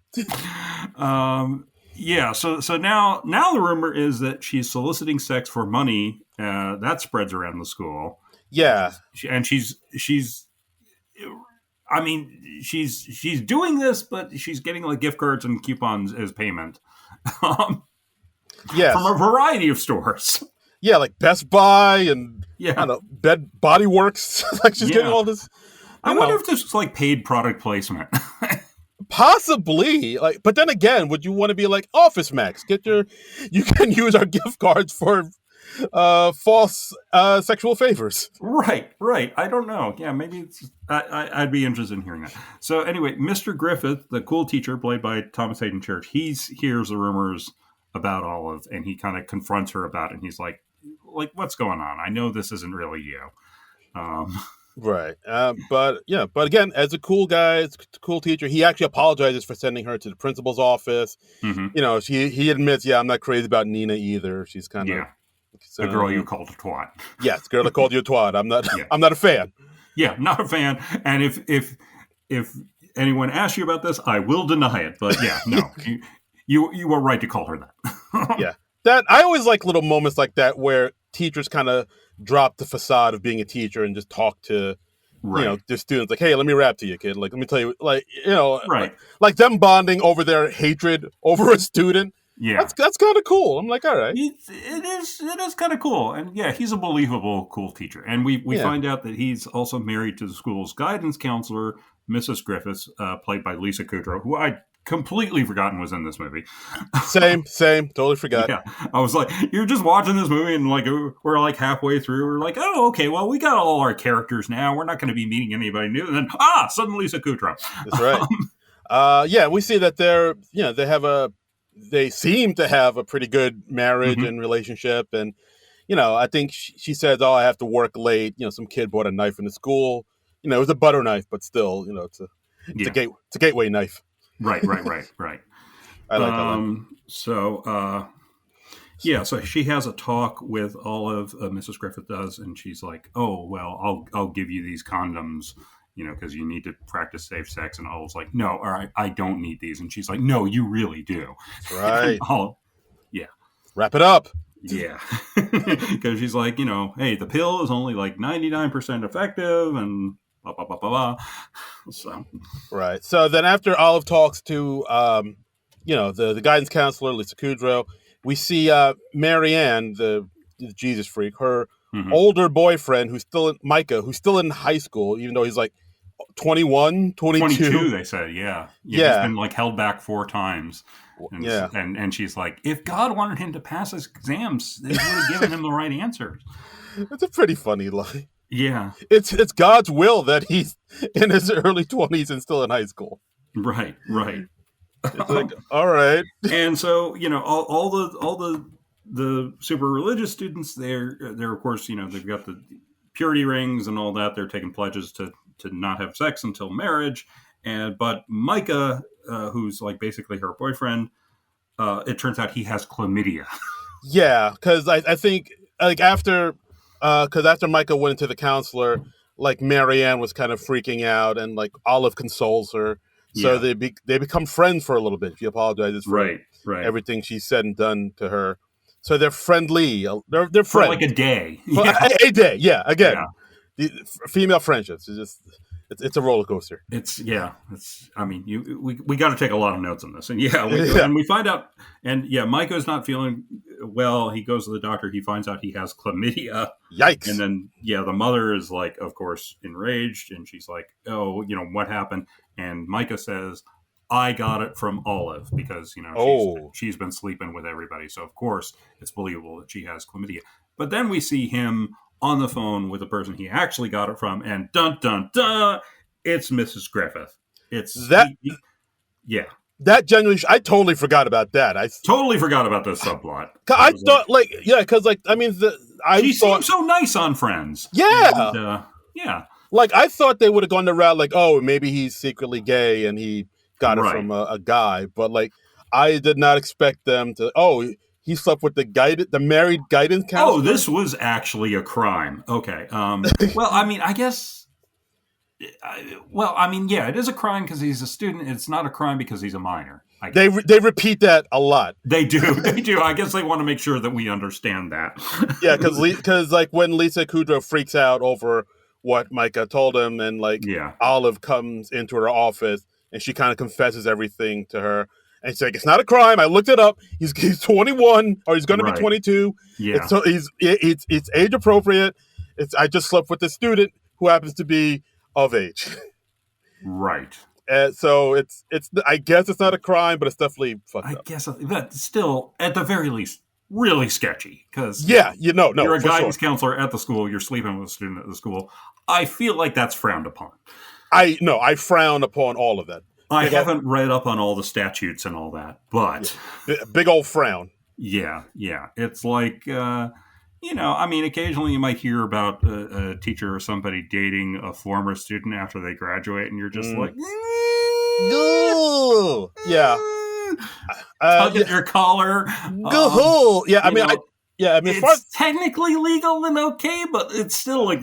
Speaker 1: yeah. So now the rumor is that she's soliciting sex for money. That spreads around the school.
Speaker 2: Yeah.
Speaker 1: She's. I mean, she's doing this, but she's getting like gift cards and coupons as payment from
Speaker 2: Yes.
Speaker 1: a variety of stores.
Speaker 2: Yeah, like Best Buy and I
Speaker 1: Yeah,
Speaker 2: don't know, Body Works. Like she's getting
Speaker 1: yeah.
Speaker 2: all this.
Speaker 1: I wonder if this was like paid product placement.
Speaker 2: Possibly, like, but then again, would you want to be like Office Max? You can use our gift cards for false sexual favors.
Speaker 1: Right. I don't know. Yeah, maybe I'd be interested in hearing that. So anyway, Mr. Griffith, the cool teacher played by Thomas Hayden Church, he hears the rumors about Olive, and he kind of confronts her about it. And he's like, what's going on? I know this isn't really you.
Speaker 2: Right. But again, as a cool guy, as a cool teacher, he actually apologizes for sending her to the principal's office.
Speaker 1: Mm-hmm.
Speaker 2: He admits, yeah, I'm not crazy about Nina either. She's kind of
Speaker 1: the girl you called a twat.
Speaker 2: Yes, the girl that called you a twat. I'm not.
Speaker 1: Yeah.
Speaker 2: I'm not a fan.
Speaker 1: Yeah, not a fan. And if anyone asks you about this, I will deny it. But yeah, no, you were right to call her that.
Speaker 2: Yeah, that I always like little moments like that where teachers kind of drop the facade of being a teacher and just talk to
Speaker 1: Right.
Speaker 2: their students, like, "Hey, let me rap to you, kid. Like, let me tell you,
Speaker 1: Right.
Speaker 2: like them bonding over their hatred over a student.
Speaker 1: Yeah.
Speaker 2: That's kind of cool. I'm like, all right,
Speaker 1: It is kind of cool. And yeah, he's a believable, cool teacher. And we
Speaker 2: Yeah.
Speaker 1: find out that he's also married to the school's guidance counselor, Mrs. Griffiths, played by Lisa Kudrow, who I'd completely forgotten was in this movie.
Speaker 2: same, totally forgot.
Speaker 1: Yeah, I was like, you're just watching this movie, and like we're like halfway through, we're like, oh, okay, well, we got all our characters now. We're not going to be meeting anybody new. And then suddenly Lisa Kudrow.
Speaker 2: That's right. Yeah, we see that they seem to have a pretty good marriage and relationship, and I think she says, "Oh, I have to work late." Some kid bought a knife in the school. It was a butter knife, but still, it's a gateway knife.
Speaker 1: Right.
Speaker 2: I like that line.
Speaker 1: So so she has a talk with Olive, Mrs. Griffith does, and she's like, "Oh, well, I'll give you these condoms, because you need to practice safe sex." And Olive's like, "No, all right, I don't need these." And she's like, "No, you really do."
Speaker 2: That's right.
Speaker 1: Yeah.
Speaker 2: Wrap it up.
Speaker 1: Yeah. Because she's like, hey, the pill is only like 99% effective, and blah, blah, blah, blah, blah. So.
Speaker 2: Right. So then after Olive talks to, the guidance counselor, Lisa Kudrow, we see Marianne, the Jesus freak, her older boyfriend, Micah, who's still in high school, even though he's like 21, 22.
Speaker 1: They said, yeah.
Speaker 2: Yeah.
Speaker 1: He's been like held back 4 times. And she's like, if God wanted him to pass his exams, they would have given him the right answers.
Speaker 2: It's a pretty funny line.
Speaker 1: Yeah.
Speaker 2: It's God's will that he's in his early 20s and still in high school.
Speaker 1: Right.
Speaker 2: It's like, all right.
Speaker 1: And so, all the super religious students, they're of course, they've got the purity rings and all that. They're taking pledges to not have sex until marriage. But Micah, who's like basically her boyfriend, it turns out he has chlamydia.
Speaker 2: Yeah, because I think like after Micah went into the counselor, like Marianne was kind of freaking out, and like Olive consoles her. So they become friends for a little bit. She apologizes for everything she said and done to her. So they're friendly. They're friends
Speaker 1: for like a day.
Speaker 2: A day. Yeah. Again, the female friendships is just It's a roller coaster.
Speaker 1: It's I mean, we got to take a lot of notes on this, and we find out, and Micah's not feeling well. He goes to the doctor. He finds out he has chlamydia.
Speaker 2: Yikes!
Speaker 1: And then the mother is like, of course, enraged, and she's like, oh, what happened? And Micah says, I got it from Olive because she's been sleeping with everybody, so of course it's believable that she has chlamydia. But then we see him on the phone with the person he actually got it from, and dun dun dun, it's Mrs. Griffith. It's that.
Speaker 2: That genuinely, I totally forgot about that. I
Speaker 1: totally forgot about this subplot.
Speaker 2: I thought, because I mean,
Speaker 1: she seemed so nice on Friends.
Speaker 2: Yeah,
Speaker 1: and,
Speaker 2: Like I thought they would have gone the route like, oh, maybe he's secretly gay and he got it from a guy, but like I did not expect them to. Oh, he slept with the married guidance counselor.
Speaker 1: Oh, this was actually a crime. Okay. Well, I mean, I guess. It is a crime because he's a student. It's not a crime because he's a minor.
Speaker 2: They repeat that a lot.
Speaker 1: They do. I guess they want to make sure that we understand that.
Speaker 2: Yeah, because like when Lisa Kudrow freaks out over what Micah told him, and Olive comes into her office and she kind of confesses everything to her. And she's like, it's not a crime. I looked it up. He's 21 or he's going to be 22.
Speaker 1: Yeah.
Speaker 2: So it's age appropriate. I just slept with a student who happens to be of age.
Speaker 1: Right.
Speaker 2: So it's I guess it's not a crime, but it's definitely fucked up.
Speaker 1: I guess, but still, at the very least, really sketchy. Because
Speaker 2: you're
Speaker 1: a guidance counselor at the school. You're sleeping with a student at the school. I feel like that's frowned upon.
Speaker 2: I frown upon all of that.
Speaker 1: I haven't read up on all the statutes and all that, but
Speaker 2: big old frown.
Speaker 1: Yeah. It's like, occasionally you might hear about a teacher or somebody dating a former student after they graduate, and you're just like,
Speaker 2: yeah,
Speaker 1: tug at your collar.
Speaker 2: It's
Speaker 1: technically legal and okay, but it's still like,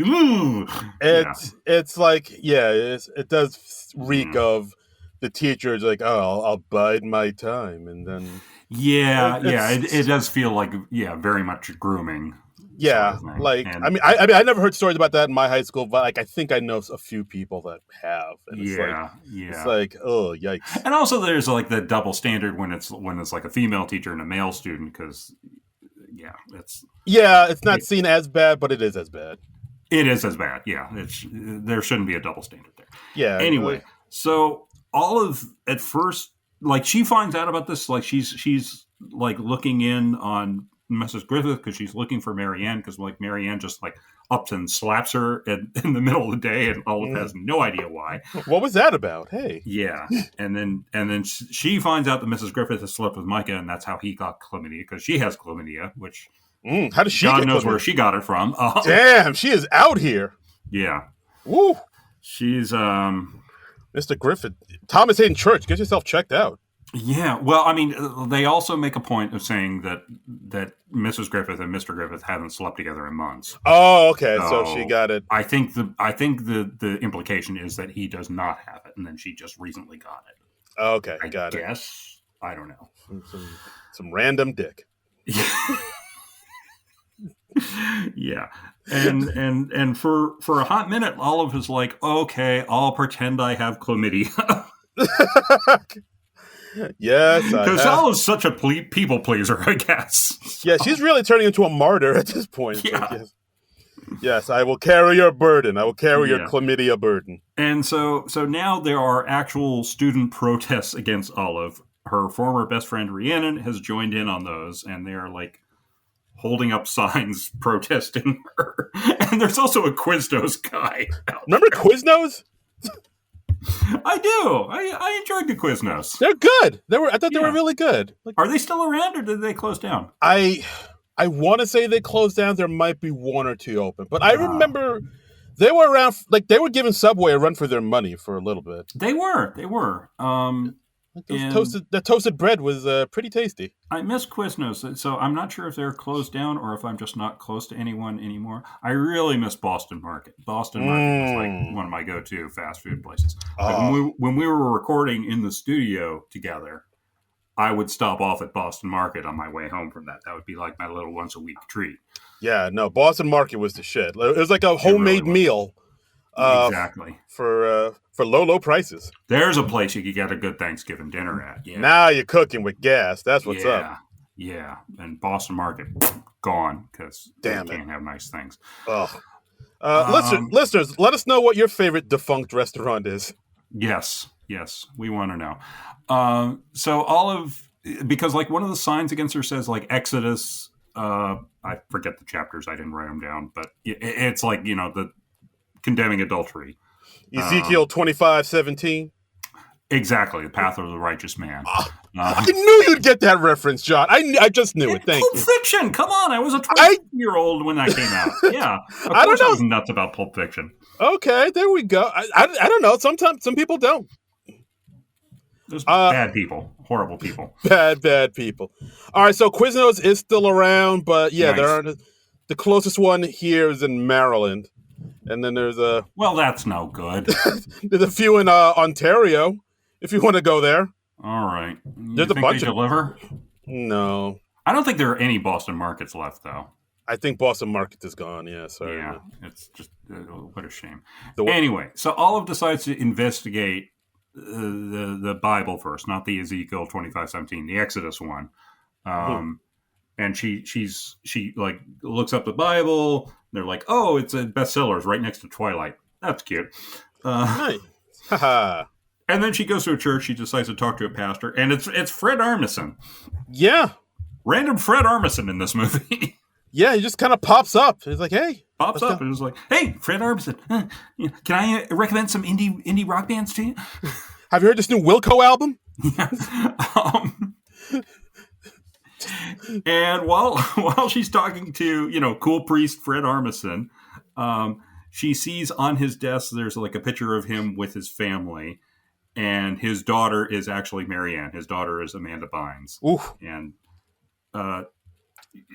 Speaker 2: it's like, it does reek of the teacher's like, oh, I'll bide my time, and then
Speaker 1: it does feel like very much grooming.
Speaker 2: Yeah,
Speaker 1: sort of
Speaker 2: like I never heard stories about that in my high school, but like I think I know a few people that have. And it's like, oh, yikes!
Speaker 1: And also, there's like the double standard when it's like a female teacher and a male student, because
Speaker 2: it's not seen as bad, but it is as bad.
Speaker 1: It is as bad. Yeah, there shouldn't be a double standard there.
Speaker 2: Yeah.
Speaker 1: Anyway, so Olive at first, like, she finds out about this, like she's like looking in on Mrs. Griffith because she's looking for Marianne, because like Marianne just like ups and slaps her in the middle of the day, and Olive has no idea why.
Speaker 2: What was that about? Hey.
Speaker 1: Yeah, and then she finds out that Mrs. Griffith has slept with Micah, and that's how he got chlamydia, because she has chlamydia, which
Speaker 2: how does she?
Speaker 1: God knows where she got it from.
Speaker 2: Damn, she is out here.
Speaker 1: Yeah.
Speaker 2: Woo.
Speaker 1: She's
Speaker 2: Mr. Griffith, Thomas Hayden Church, get yourself checked out.
Speaker 1: Yeah, well, I mean, they also make a point of saying that Mrs. Griffith and Mr. Griffith haven't slept together in months.
Speaker 2: Oh, okay, so she got it.
Speaker 1: I think the implication is that he does not have it, and then she just recently got it.
Speaker 2: Okay,
Speaker 1: I
Speaker 2: got
Speaker 1: guess. I don't know.
Speaker 2: Some random dick.
Speaker 1: Yeah, and for a hot minute, Olive is like, okay, I'll pretend I have chlamydia.
Speaker 2: Yes,
Speaker 1: because Olive's such a people pleaser, I guess.
Speaker 2: Yeah, she's really turning into a martyr at this point.
Speaker 1: Yeah.
Speaker 2: Like, yes, I will carry your burden. I will carry your chlamydia burden.
Speaker 1: And so now there are actual student protests against Olive. Her former best friend Rhiannon has joined in on those, and they are like holding up signs protesting her. And there's also a Quiznos guy.
Speaker 2: Remember Quiznos?
Speaker 1: I do. I enjoyed the Quiznos.
Speaker 2: They're good. I thought they were really good. Like,
Speaker 1: are they still around, or did they close down?
Speaker 2: I want to say they closed down. There might be one or two open, but I remember they were around. Like, they were giving Subway a run for their money for a little bit.
Speaker 1: They were.
Speaker 2: The toasted bread was pretty tasty.
Speaker 1: I miss Quiznos, so I'm not sure if they're closed down or if I'm just not close to anyone anymore. I really miss Boston Market. Boston Market was like one of my go-to fast food places. When we were recording in the studio together, I would stop off at Boston Market on my way home from that. That would be like my little once-a-week treat.
Speaker 2: Yeah, no, Boston Market was the shit. It was like a homemade meal.
Speaker 1: Exactly.
Speaker 2: For low prices.
Speaker 1: There's a place you could get a good Thanksgiving dinner at. Yeah.
Speaker 2: Now you're cooking with gas. That's what's up.
Speaker 1: Yeah. And Boston Market, gone, because you
Speaker 2: Damn it.
Speaker 1: can't have nice things.
Speaker 2: Oh. Listeners, let us know what your favorite defunct restaurant is.
Speaker 1: Yes, we want to know. Because like one of the signs against her says like Exodus. I forget the chapters. I didn't write them down, but it's like the condemning adultery.
Speaker 2: Ezekiel 25:17.
Speaker 1: Exactly, the path of the righteous man.
Speaker 2: I knew you'd get that reference, John. I just knew it. Thank you.
Speaker 1: Pulp Fiction. Come on, I was a 20-year-old when that came out. Yeah, of course I was nuts about Pulp Fiction.
Speaker 2: Okay, there we go. I don't know. Sometimes some people don't.
Speaker 1: There's bad people, horrible people,
Speaker 2: bad people. All right, so Quiznos is still around, but yeah,
Speaker 1: nice.
Speaker 2: there are the closest one here is in Maryland, and then there's a.
Speaker 1: Well, that's no good.
Speaker 2: There's a few in Ontario, if you want to go there.
Speaker 1: All right.
Speaker 2: There's a bunch
Speaker 1: they deliver?
Speaker 2: No.
Speaker 1: I don't think there are any Boston Markets left, though.
Speaker 2: I think Boston Market is gone. Yeah, sorry.
Speaker 1: Yeah, it's just what a shame. Anyway, so Olive decides to investigate the Bible first, not the Ezekiel 25:17, the Exodus one. And she like looks up the Bible. They're like, oh, it's a bestseller. It's right next to Twilight. That's cute.
Speaker 2: Nice. Haha.
Speaker 1: And then she goes to a church. She decides to talk to a pastor, and it's Fred Armisen.
Speaker 2: Yeah,
Speaker 1: random Fred Armisen in this movie.
Speaker 2: Yeah, he just kind of pops up. He's like, "Hey,"
Speaker 1: and it's like, "Hey, Fred Armisen, can I recommend some indie rock bands to you?
Speaker 2: Have you heard this new Wilco album?"
Speaker 1: Yeah. And while she's talking to cool priest Fred Armisen, she sees on his desk there's like a picture of him with his family. And his daughter is actually Marianne. His daughter is Amanda Bynes.
Speaker 2: Oof.
Speaker 1: And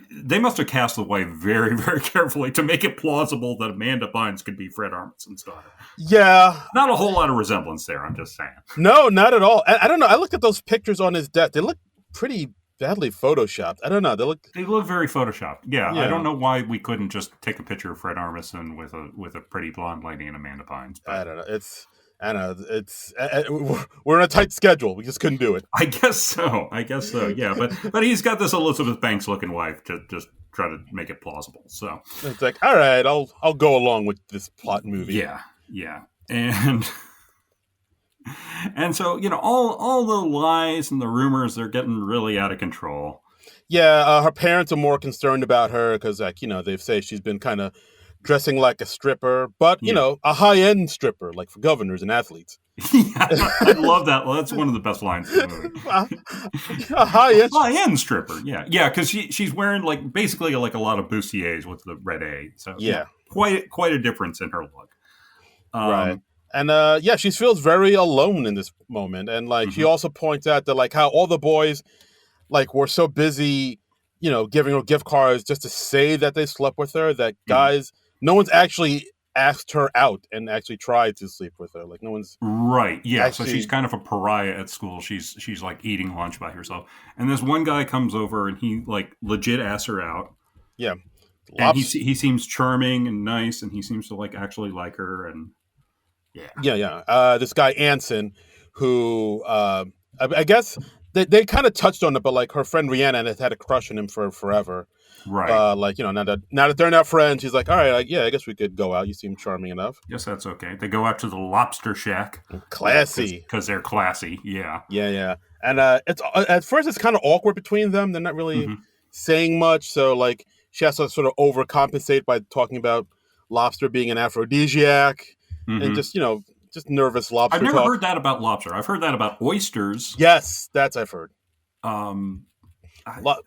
Speaker 1: they must have cast the wife very, very carefully to make it plausible that Amanda Bynes could be Fred Armisen's daughter.
Speaker 2: Yeah.
Speaker 1: Not a whole lot of resemblance there, I'm just saying.
Speaker 2: No, not at all. I don't know. I looked at those pictures on his desk. They look pretty badly photoshopped. I don't know. They look very
Speaker 1: photoshopped. Yeah. I don't know why we couldn't just take a picture of Fred Armisen with a pretty blonde lady and Amanda Bynes.
Speaker 2: But I don't know. It's we're on a tight schedule. We just couldn't do it.
Speaker 1: I guess so. Yeah, but he's got this Elizabeth Banks looking wife to just try to make it plausible. So
Speaker 2: it's like, all right, I'll go along with this plot movie.
Speaker 1: Yeah, and so all the lies and the rumors, they're getting really out of control.
Speaker 2: Yeah, her parents are more concerned about her because they say she's been kind of dressing like a stripper, but a high-end stripper, like for governors and athletes.
Speaker 1: Yeah, I love that. Well, that's one of the best lines in the movie.
Speaker 2: A
Speaker 1: high-end stripper. Yeah, because she's wearing basically a lot of bustiers with the red A. So
Speaker 2: yeah,
Speaker 1: quite a difference in her look.
Speaker 2: Right, and she feels very alone in this moment, and she also points out that how all the boys were so busy, giving her gift cards just to say that they slept with her, that guys. No one's actually asked her out and actually tried to sleep with her. No one's
Speaker 1: right. Yeah, so she's kind of a pariah at school. She's eating lunch by herself, and this one guy comes over and he legit asks her out.
Speaker 2: Yeah,
Speaker 1: and he seems charming and nice, and he seems to actually like her, and
Speaker 2: yeah. This guy Anson, who I guess they kind of touched on it, but her friend Rhiannon has had a crush on him for forever.
Speaker 1: Right.
Speaker 2: Now that they're not friends, he's like, all right, I guess we could go out. You seem charming enough.
Speaker 1: Yes, that's okay. They go out to the Lobster Shack.
Speaker 2: Classy.
Speaker 1: Because they're classy. Yeah.
Speaker 2: Yeah. And it's at first it's kind of awkward between them. They're not really saying much. So she has to sort of overcompensate by talking about lobster being an aphrodisiac and just nervous lobster
Speaker 1: I've never
Speaker 2: talk.
Speaker 1: heard that about lobster. I've heard that about oysters.
Speaker 2: Yes, that's I've heard.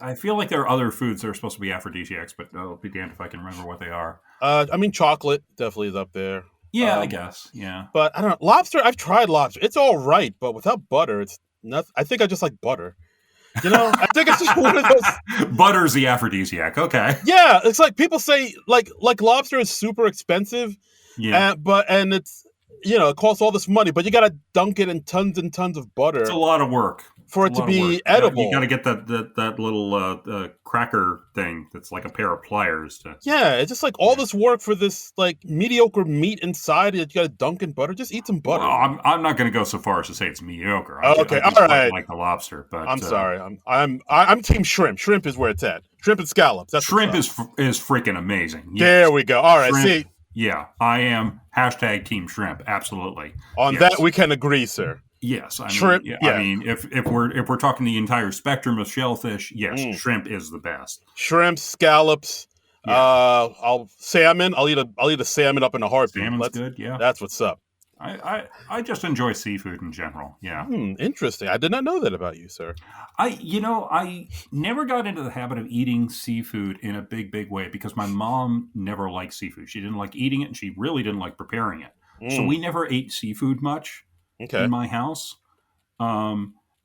Speaker 1: I feel like there are other foods that are supposed to be aphrodisiacs, but I'll be damned if I can remember what they are.
Speaker 2: Chocolate definitely is up there.
Speaker 1: Yeah, I guess. Yeah.
Speaker 2: But I don't know. Lobster, I've tried lobster. It's all right, but without butter, it's not. I think I just like butter. I think it's just one of those.
Speaker 1: Butter's the aphrodisiac. Okay.
Speaker 2: Yeah, it's people say lobster is super expensive.
Speaker 1: Yeah.
Speaker 2: And it's it costs all this money, but you got to dunk it in tons and tons of butter.
Speaker 1: It's a lot of work
Speaker 2: for
Speaker 1: a
Speaker 2: it to
Speaker 1: lot of work.
Speaker 2: be
Speaker 1: You got to
Speaker 2: edible.
Speaker 1: get that little cracker thing that's like a pair of pliers.
Speaker 2: Yeah, it's just like all this work for this like mediocre meat inside. You got to dunk in butter. Just eat some
Speaker 1: Well,
Speaker 2: butter.
Speaker 1: I'm not going to go so far as to say it's mediocre. I
Speaker 2: Okay,
Speaker 1: just
Speaker 2: all
Speaker 1: quite
Speaker 2: right.
Speaker 1: like the lobster, but
Speaker 2: I'm sorry. I'm team shrimp. Shrimp is where it's at. Shrimp and scallops. That's what's
Speaker 1: shrimp
Speaker 2: up.
Speaker 1: is freaking amazing.
Speaker 2: There
Speaker 1: Yes,
Speaker 2: we go. All right.
Speaker 1: shrimp.
Speaker 2: See,
Speaker 1: Yeah, I am hashtag Team Shrimp. Absolutely.
Speaker 2: on that
Speaker 1: Yes.
Speaker 2: we can agree, sir.
Speaker 1: Yes, I mean,
Speaker 2: Shrimp.
Speaker 1: yeah, I
Speaker 2: Yeah.
Speaker 1: mean, if we're talking the entire spectrum of shellfish, yes,
Speaker 2: Mm.
Speaker 1: shrimp is the best.
Speaker 2: Shrimp, scallops.
Speaker 1: Yeah,
Speaker 2: I'll salmon. I'll eat a salmon up in a heartbeat.
Speaker 1: salmon's good. Yeah,
Speaker 2: That's what's up.
Speaker 1: I just enjoy seafood in general. Yeah,
Speaker 2: Interesting. I did not know that about you, sir.
Speaker 1: I never got into the habit of eating seafood in a big way because my mom never liked seafood. She didn't like eating it, and she really didn't like preparing it. So we never ate seafood much
Speaker 2: Okay.
Speaker 1: in my house.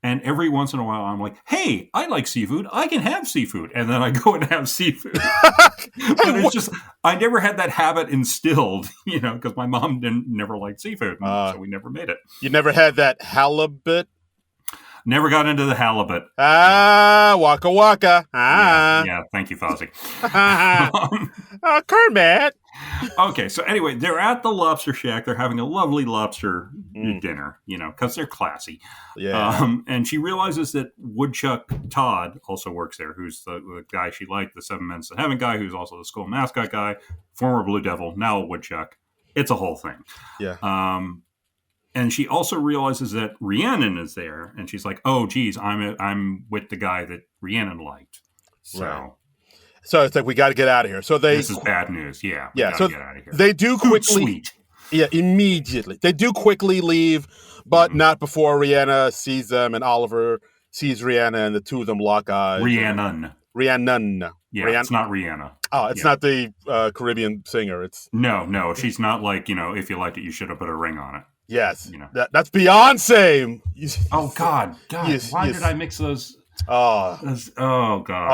Speaker 1: And every once in a while, I'm like, "Hey, I like seafood. I can have seafood," and then I go and have seafood. But it's just I never had that habit instilled, because my mom never liked seafood, so we never made it.
Speaker 2: You never had that halibut?
Speaker 1: Never got into the halibut.
Speaker 2: Waka waka.
Speaker 1: Yeah. Thank you, Fozzie.
Speaker 2: Kermit.
Speaker 1: Okay, so anyway, they're at the lobster shack. They're having a lovely lobster dinner, because they're classy.
Speaker 2: Yeah.
Speaker 1: And she realizes that Woodchuck Todd also works there, who's the guy she liked, the Seven Men to Heaven guy, who's also the school mascot guy, former Blue Devil, now a Woodchuck. It's a whole thing.
Speaker 2: Yeah.
Speaker 1: And she also realizes that Rhiannon is there, and she's like, "Oh, geez, I'm with the guy that Rhiannon liked." So.
Speaker 2: Right. So it's like we got to get out of here. So
Speaker 1: this is bad news. Yeah.
Speaker 2: Yeah. So
Speaker 1: get out of here.
Speaker 2: They do quickly.
Speaker 1: Sweet.
Speaker 2: Yeah, immediately. They do quickly leave, but not before Rhiannon sees them, and Oliver sees Rhiannon, and the two of them lock eyes.
Speaker 1: Rhiannon. Yeah, it's not Rihanna.
Speaker 2: Oh, it's not the Caribbean singer. It's
Speaker 1: no. She's not like if you liked it, you should have put a ring on it.
Speaker 2: Yes. That's Beyonce.
Speaker 1: Oh God. Why did I mix those?
Speaker 2: Oh
Speaker 1: God.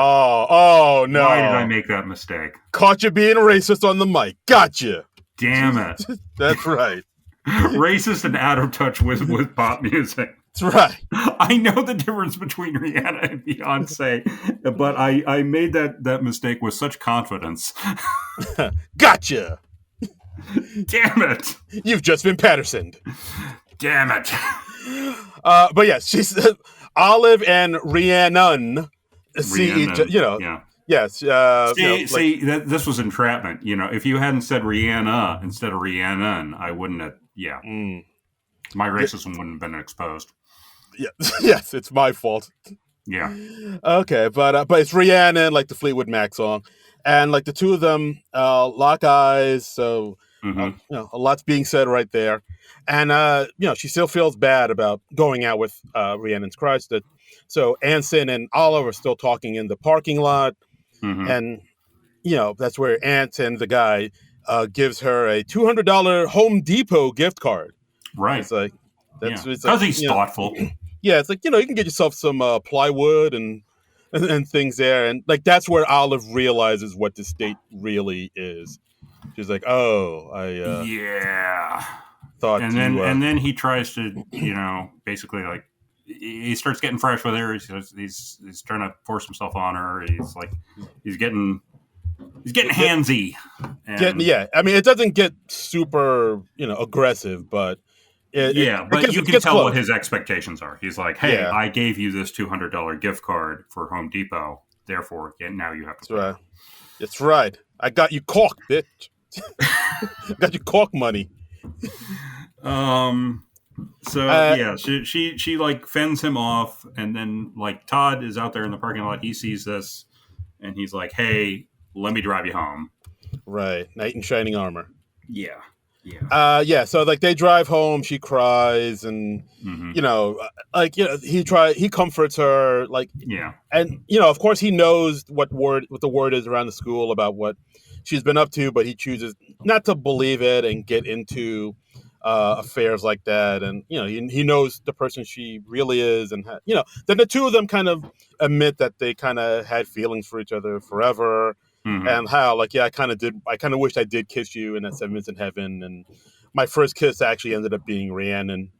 Speaker 2: Oh no!
Speaker 1: Why did I make that mistake?
Speaker 2: Caught you being a racist on the mic. Gotcha.
Speaker 1: Damn it.
Speaker 2: That's right.
Speaker 1: Racist and out of touch with pop music.
Speaker 2: That's right.
Speaker 1: I know the difference between Rihanna and Beyonce, but I made that mistake with such confidence.
Speaker 2: Gotcha.
Speaker 1: Damn it.
Speaker 2: You've just been Pattersoned.
Speaker 1: Damn it.
Speaker 2: But yes, she's Olive and Rhiannon see each.
Speaker 1: Yeah.
Speaker 2: Yes.
Speaker 1: This was entrapment. If you hadn't said Rihanna instead of Rhiannon, I wouldn't have. Yeah. My racism wouldn't have been exposed.
Speaker 2: Yeah. Yes, it's my fault.
Speaker 1: Yeah.
Speaker 2: Okay, but it's Rhiannon, like the Fleetwood Mac song, and like the two of them lock eyes. So a lot's being said right there, and she still feels bad about going out with Rhiannon's crush. So Anson and Olive are still talking in the parking lot, and that's where Anson, the guy, gives her a $200 Home Depot gift card.
Speaker 1: Right.
Speaker 2: It's like
Speaker 1: because he's thoughtful.
Speaker 2: Yeah, it's like you can get yourself some plywood and things there, and like that's where Olive realizes what the state really is. She's like, "Oh, I thought."
Speaker 1: And then he tries to, basically like he starts getting fresh with her. He's trying to force himself on her. He's getting handsy.
Speaker 2: I mean, it doesn't get super aggressive, but.
Speaker 1: But you can tell what his expectations are. He's like, "Hey, I gave you this $200 gift card for Home Depot. Therefore, now you have to."
Speaker 2: That's right. That's right. I got you caulk, bitch. Got you caulk money.
Speaker 1: She like fends him off, and then like Todd is out there in the parking lot. He sees this, and he's like, "Hey, let me drive you home."
Speaker 2: Right, knight in shining armor.
Speaker 1: Yeah.
Speaker 2: So like they drive home, she cries, and he comforts her, and of course he knows what the word is around the school about what she's been up to, but he chooses not to believe it and get into affairs like that, and he knows the person she really is, and then the two of them kind of admit that they kind of had feelings for each other forever. And how, I kind of wished I did kiss you in that 7 Minutes in Heaven. And my first kiss actually ended up being Rhiannon.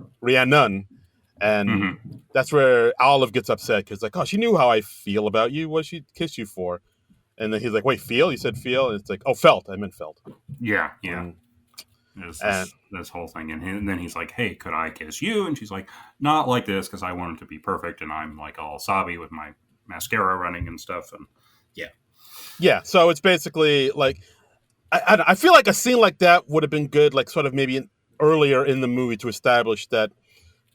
Speaker 2: And
Speaker 1: Hmm.
Speaker 2: that's where Olive gets upset because like, oh, she knew how I feel about you. What she kiss you for? And then he's like, wait, feel? You said feel? And it's like, oh, felt. I meant felt.
Speaker 1: Yeah, yeah.
Speaker 2: And
Speaker 1: There's
Speaker 2: and
Speaker 1: this whole thing, and then he's like, "Hey, could I kiss you?" And she's like, "Not like this, because I want it to be perfect, and I'm like all sobby with my mascara running and stuff." And yeah,
Speaker 2: yeah, so it's basically like I feel like a scene like that would have been good, like sort of maybe earlier in the movie to establish that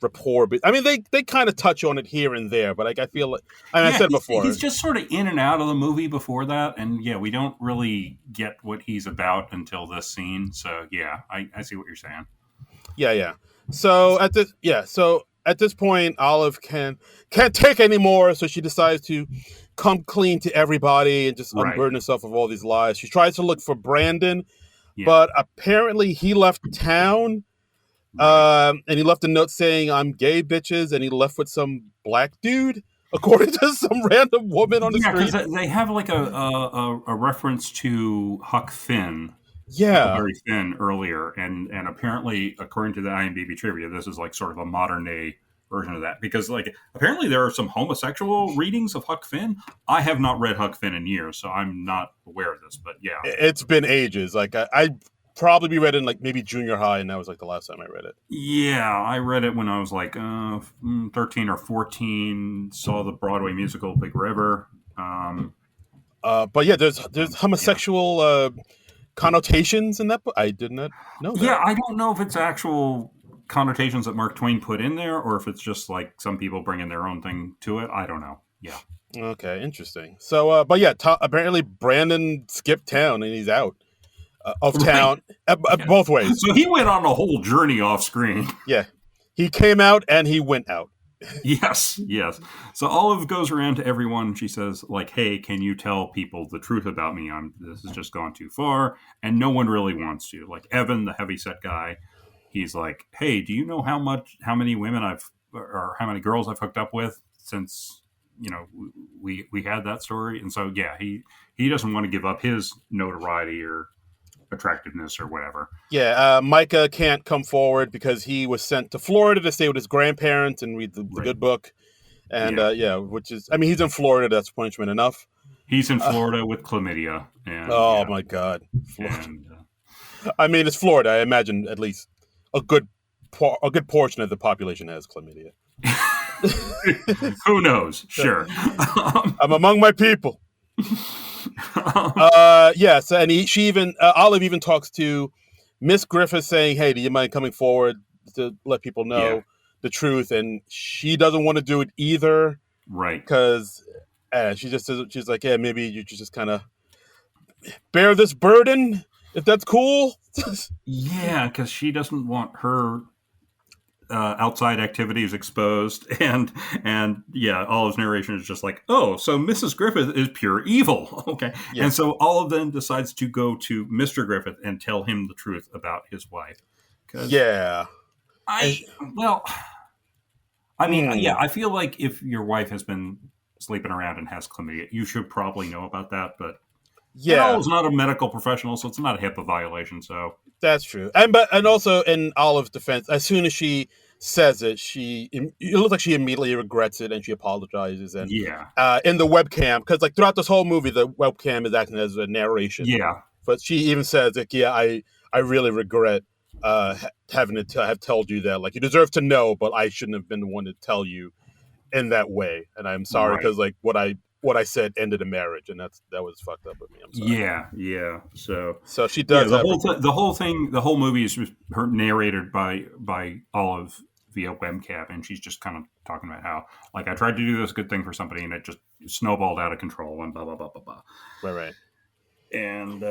Speaker 2: rapport. But I mean, they kind of touch on it here and there, but like I feel like, and I
Speaker 1: yeah,
Speaker 2: said
Speaker 1: he's
Speaker 2: before,
Speaker 1: just sort of in and out of the movie before that, and yeah, we don't really get what he's about until this scene. So yeah, I see what you're saying.
Speaker 2: yeah, yeah. So at this point, Olive can't take anymore, so she decides to come clean to everybody and just
Speaker 1: Right.
Speaker 2: unburden herself of all these lies. She tries to look for Brandon,
Speaker 1: Yeah.
Speaker 2: but apparently he left town.
Speaker 1: Right.
Speaker 2: And he left a note saying, "I'm gay, bitches," and he left with some black dude, according to some random woman on the
Speaker 1: Yeah, because
Speaker 2: street.
Speaker 1: they have like a reference to Huck Finn,
Speaker 2: Yeah,
Speaker 1: Huckleberry Finn earlier, and apparently, according to the IMDb trivia, this is like sort of a modern day version of that. Because like apparently there are some homosexual readings of Huck Finn. I have not read Huck Finn in years, so I'm not aware of this. But yeah,
Speaker 2: it's been ages. Like I probably read it in like maybe junior high, and that was like the last time I read it.
Speaker 1: yeah, I read it when I was like 13 or 14. Saw the Broadway musical Big River. Um,
Speaker 2: But yeah, there's
Speaker 1: yeah,
Speaker 2: homosexual connotations in that book. I did not know
Speaker 1: yeah.
Speaker 2: that.
Speaker 1: I don't know if it's actual connotations that Mark Twain put in there, or if it's just like some people bringing their own thing to it. I don't know. Yeah.
Speaker 2: Okay, interesting. So, but yeah, apparently Brandon skipped town and he's out of
Speaker 1: Right.
Speaker 2: town
Speaker 1: Yeah.
Speaker 2: both ways.
Speaker 1: So he went on a whole journey off screen.
Speaker 2: Yeah, he came out and he went out.
Speaker 1: Yes, yes. So Olive goes around to everyone. She says, like, "Hey, can you tell people the truth about me? This has just gone too far." And no one really wants to. Like Evan, the heavyset guy, he's like, "Hey, do you know how many women or how many girls I've hooked up with since we had that story?" And so yeah, he doesn't want to give up his notoriety or attractiveness or whatever.
Speaker 2: Yeah, Micah can't come forward because he was sent to Florida to stay with his grandparents and read the
Speaker 1: Right.
Speaker 2: good book. And
Speaker 1: Yeah.
Speaker 2: yeah, which is, I mean, he's in Florida. That's punishment enough.
Speaker 1: He's in
Speaker 2: Uh,
Speaker 1: Florida with chlamydia, and
Speaker 2: oh
Speaker 1: yeah,
Speaker 2: my God, Florida.
Speaker 1: and
Speaker 2: I mean, it's Florida. I imagine at least a good a good portion of the population has chlamydia.
Speaker 1: who knows? Sure.
Speaker 2: I'm among my people. Yeah. So, and she even Olive even talks to Miss Griffith, saying, "Hey, do you mind coming forward to let people
Speaker 1: Yeah.
Speaker 2: know the truth?" And she doesn't want to do it either
Speaker 1: Right.
Speaker 2: because she's like, "Yeah, maybe you should just kind of bear this burden if that's cool."
Speaker 1: Yeah, because she doesn't want her outside activities exposed, and yeah, Olive's narration is just like, "Oh, so Mrs. Griffith is pure evil." Okay,
Speaker 2: Yeah.
Speaker 1: and so Olive then decides to go to Mr. Griffith and tell him the truth about his wife. Because
Speaker 2: Yeah. And,
Speaker 1: I, well, I mean, yeah,
Speaker 2: mm,
Speaker 1: I feel like if your wife has been sleeping around and has chlamydia, you should probably know about that. But
Speaker 2: yeah.
Speaker 1: Olive's not a medical professional, so it's not a HIPAA violation. So
Speaker 2: That's true. And also in Olive's defense, as soon as she says it, it looks like she immediately regrets it and she apologizes. And
Speaker 1: yeah,
Speaker 2: in the webcam, because like throughout this whole movie, the webcam is acting as a narration.
Speaker 1: yeah,
Speaker 2: But she even says like, "Yeah, I really regret having to have told you that. Like you deserve to know, but I shouldn't have been the one to tell you in that way. And I'm sorry
Speaker 1: right.
Speaker 2: because like what I said ended a marriage, and that was fucked up with me. I'm sorry."
Speaker 1: Yeah, yeah. So
Speaker 2: So she
Speaker 1: yeah,
Speaker 2: does have regret.
Speaker 1: the whole movie is just her narrated by Olive via webcam, and she's just kind of talking about how like I tried to do this good thing for somebody, and it just snowballed out of control, and blah blah blah blah blah.
Speaker 2: Right, right.
Speaker 1: And